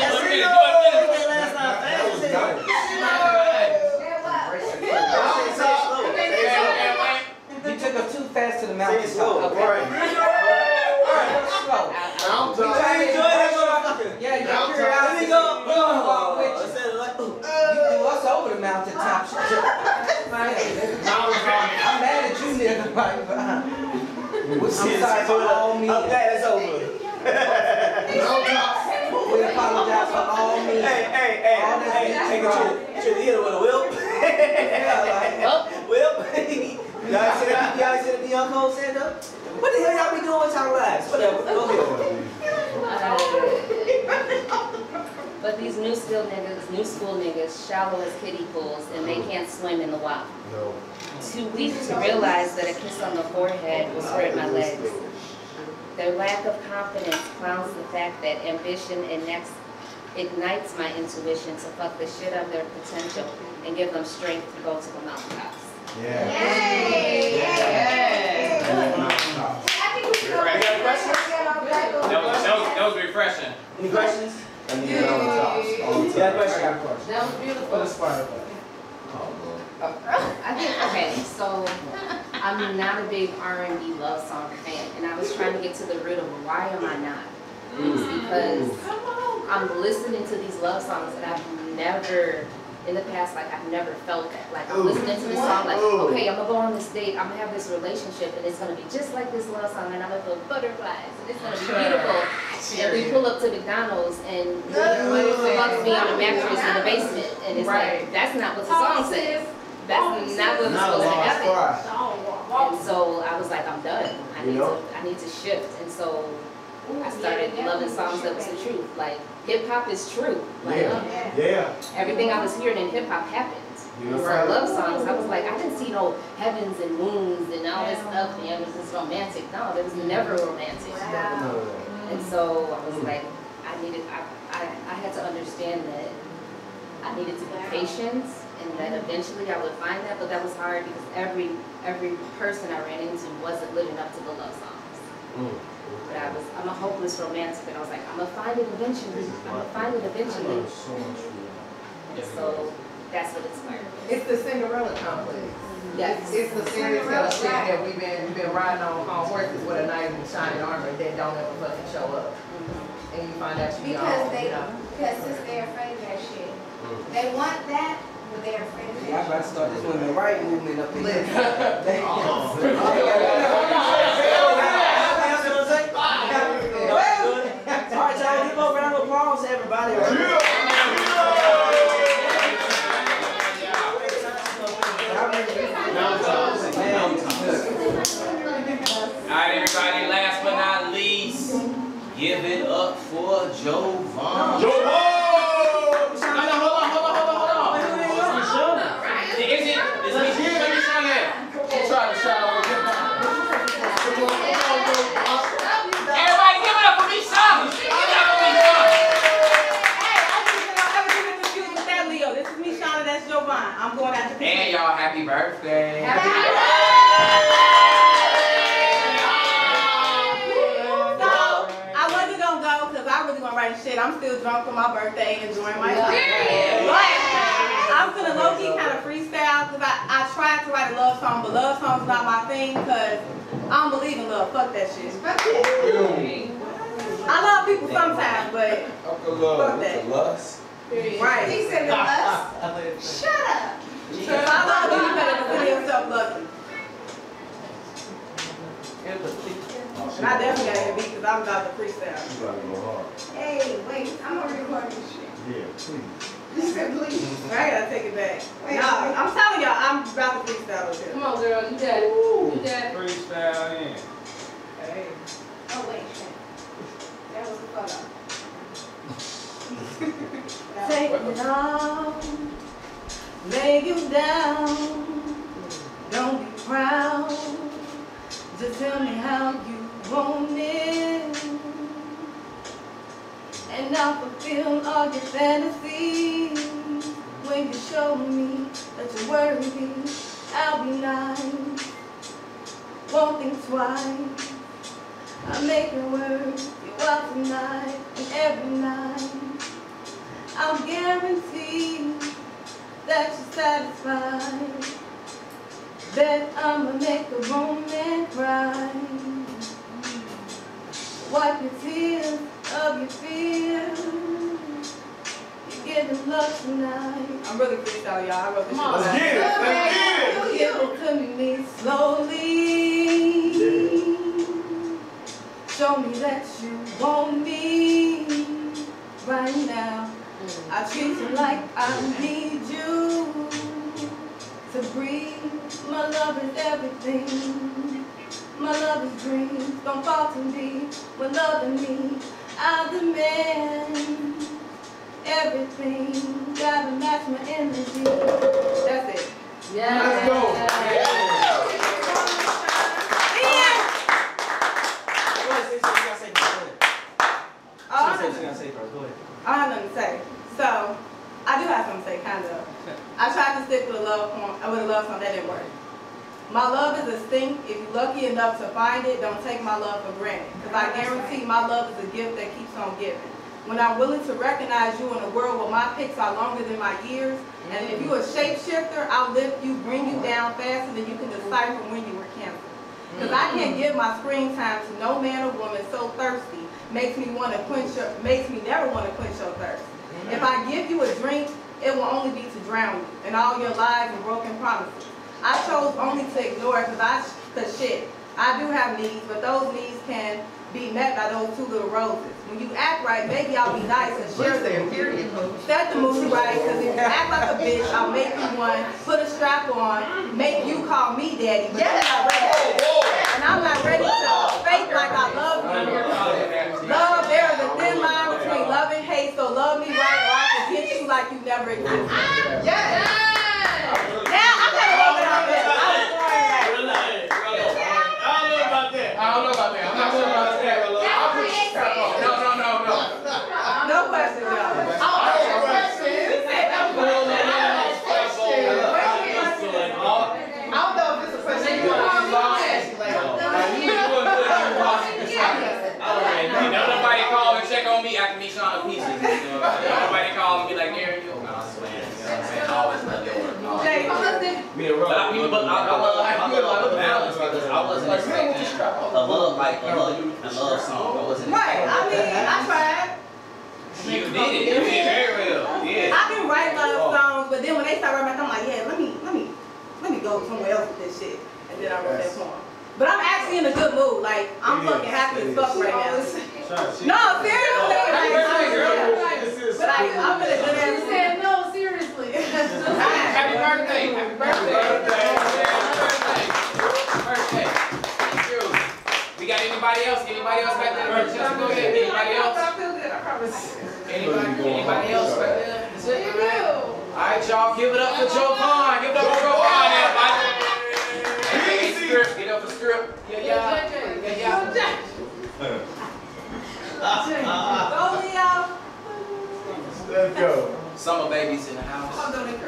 S4: You took her too fast to the mountain top.
S2: Okay. All right.
S4: Yeah, you're curiosity. You do us over the mountain top. I'm mad at you, nigga. I'm sorry for all me.
S2: I'm glad it's over.
S4: We apologize for all me.
S2: Hey, you hit her with a whip. Whip. Y'all see the Beyond Cole stand up? What the hell y'all be doing with y'all lives? Whatever, go ahead.
S16: But these new school niggas, shallow as kiddie pools, and they can't swim in the wild.
S9: No.
S16: Too weak to realize that a kiss on the forehead will spread my legs. Their lack of confidence clowns the fact that ambition ignites my intuition to fuck the shit out of their potential and give them strength to go to the mountaintops.
S9: Yeah.
S10: Yay!
S5: That was refreshing.
S2: Any questions?
S9: I need it on the top.
S2: You got a question?
S12: That was beautiful.
S16: I think, okay, so I'm not a big R&B love song fan, and I was trying to get to the root of why am I not? It's because I'm listening to these love songs and I've never, in the past, like I've never felt that. Like I'm listening to this song like, okay, I'm gonna go on this date, I'm gonna have this relationship and it's gonna be just like this love song and I'm gonna feel butterflies and it's gonna be beautiful. And we pull up to McDonald's and fucks me on a mattress in the basement and it's like, that's not what the song says. That's not what's supposed to happen. And so I was like, I'm done. I need to shift. And so I started loving songs that was the truth. Like hip hop is true. Like everything I was hearing in hip hop happened. So I love songs. I was like, I didn't see no heavens and moons and all this stuff. And it was just romantic. No, there was never romantic. And so I was like, I had to understand that I needed to be patient. And that eventually I would find that, but that was hard because every person I ran into wasn't living up to the love songs. But I'm a hopeless romantic, and I was like, I'm gonna find it eventually. And so that's what inspired me.
S12: It's the Cinderella complex.
S16: Yes.
S12: It's the Cinderella shit that we've been riding on horses with a knight in shining armor that don't ever fucking show up. And you find out you
S7: because since they're afraid of that shit. They want that. They're afraid of
S4: I'm about to start this women right movement up in here.
S2: Alright, y'all, give a round of applause to everybody.
S5: Alright, everybody, last but not least, give it up for Jovan.
S8: I'm going out to
S5: and y'all, happy birthday.
S8: Happy birthday. So, I wasn't going to go because I really want to write shit. I'm still drunk for my birthday, enjoying my life. But I'm going to low-key kind of freestyle because I tried to write a love song, but love song's not my thing because I don't believe in love. Fuck that shit. I love people sometimes, but fuck that.
S10: Right. He said to us, shut up. Because I love you better than putting yourself lucky. And I definitely got to beat because I'm about to freestyle.
S9: You gotta go hard.
S10: Hey, wait, I'm going to record this shit.
S9: Yeah, please.
S10: You said please.
S8: I gotta take it back.
S10: Wait,
S8: No, I'm telling y'all, I'm about to freestyle with
S1: Come
S8: him.
S1: on, girl, you got it. You got it.
S15: Freestyle in.
S8: Hey.
S10: Oh, wait, shit. That was the photo.
S8: Take it off, lay you down. Don't be proud. Just tell me how you want it. And I'll fulfill all your fantasies. When you show me that you're worthy, I'll be nice. Won't think twice. I'll make it work. You out tonight and every night. I'll guarantee that you're satisfied. Bet I'ma make the moment cry. Wipe your tears of your fears. You're getting love tonight. I'm really freestyle, y'all. I wrote this shit.
S9: Let's get it. Let's get it.
S8: Give it to me slowly. Show me that you want me right now. I treat you like I need you to breathe. My love is everything. My love is dreams. Don't fall to me when loving me. I demand everything. Gotta match my energy. That's it.
S1: Yeah.
S9: Let's go.
S8: I don't have nothing to say. So, I do have something to say, kind of. I tried to stick with a love song that didn't work. My love is distinct. If you're lucky enough to find it, don't take my love for granted. Because I guarantee my love is a gift that keeps on giving. When I'm willing to recognize you in a world where my picks are longer than my years, and if you're a shapeshifter, I'll lift you, bring you down faster than you can decipher when you were canceled. Because I can't give my screen time to no man or woman so thirsty, makes me never want to quench your thirst. If I give you a drink, it will only be to drown you and all your lies and broken promises. I chose only to ignore it because shit, I do have needs, but those needs can be met by those two little roses. When you act right, maybe I'll be nice and share the movie. Set the movie right, because if you act like a bitch, I'll make you one, put a strap on, make you call me daddy, but you're not ready. And I'm not ready to fake like I love you. Love, there is a thin line between love and hate, so love me right or I can hit you like you never existed. Yes! Now, I'm going to hold it on this.
S5: I don't know about that. I'm not sure about that. No.
S8: No question, y'all.
S5: Don't nobody call and check on me after me showing the pieces. Don't nobody call and be like, Gary, you know, I swear. You know what I'm saying? I always love your work.
S6: I wasn't expecting a love song. I wasn't
S8: Right, I mean, I tried.
S5: You did it. You did very well. Yeah.
S8: I can write love songs, but then when they start writing, I'm like, yeah, let me go somewhere else with this shit. And then I wrote that song. But I'm actually in a good mood. Like, I'm fucking happy as fuck right now. No, seriously. But I'm in a good ass mood.
S1: She said no, seriously.
S5: Happy birthday. Happy birthday. Birthday. Thank you. We got anybody else? Anybody else back there? Just go ahead. Anybody else?
S1: I feel good, I promise.
S5: Anybody else back there? That's it. All right, y'all. Give it up for Joe Vaughn. Give it up for Joe Vaughn, everybody. Get up for script. Yeah.
S8: Go, Leo.
S9: Let's go.
S5: Summer babies in the house.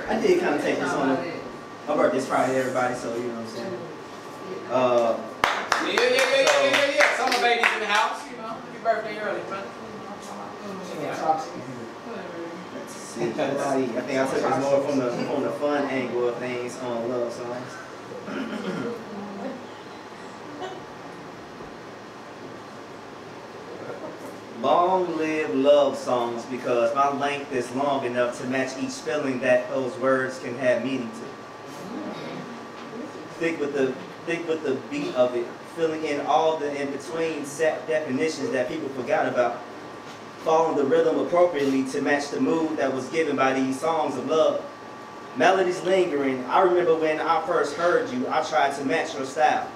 S2: I did kind of take this on. My birthday's Friday, everybody, so you know what I'm saying.
S5: Yeah. Summer babies in the house, you know. Happy birthday early, brother.
S2: Let's see. I think I took this more from the fun angle of things on love songs. Long Long live love songs, because my length is long enough to match each feeling that those words can have meaning to. Thick with the beat of it, filling in all the in-between set definitions that people forgot about. Following the rhythm appropriately to match the mood that was given by these songs of love. Melodies lingering. I remember when I first heard you, I tried to match your style.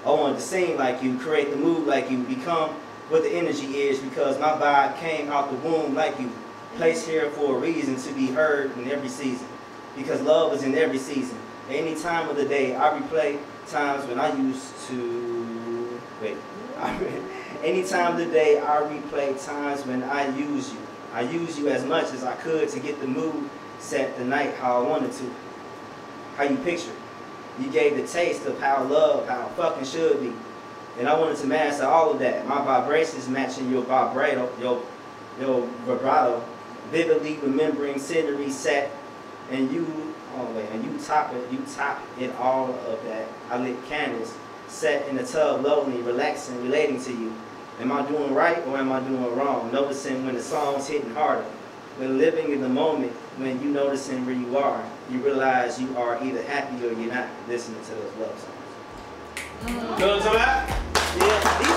S2: I wanted to sing like you, create the mood like you, become what the energy is, because my vibe came out the womb like you. Placed here for a reason, to be heard in every season, because love is in every season. Any time of the day, I replay times when I used to, any time of the day, I replay times when I used you. I used you as much as I could to get the mood set the night how I wanted to, how you pictured. You gave the taste of how love, how fucking should be. And I wanted to master all of that. My vibrations matching your vibrato, your vibrato, vividly remembering scenery set, and you, and you top it all of that. I lit candles, sat in the tub, lonely, relaxing, relating to you. Am I doing right or am I doing wrong? Noticing when the song's hitting harder. When living in the moment, when you noticing where you are, you realize you are either happy or you're not listening to those love songs.
S5: Good to that?
S2: Yeah.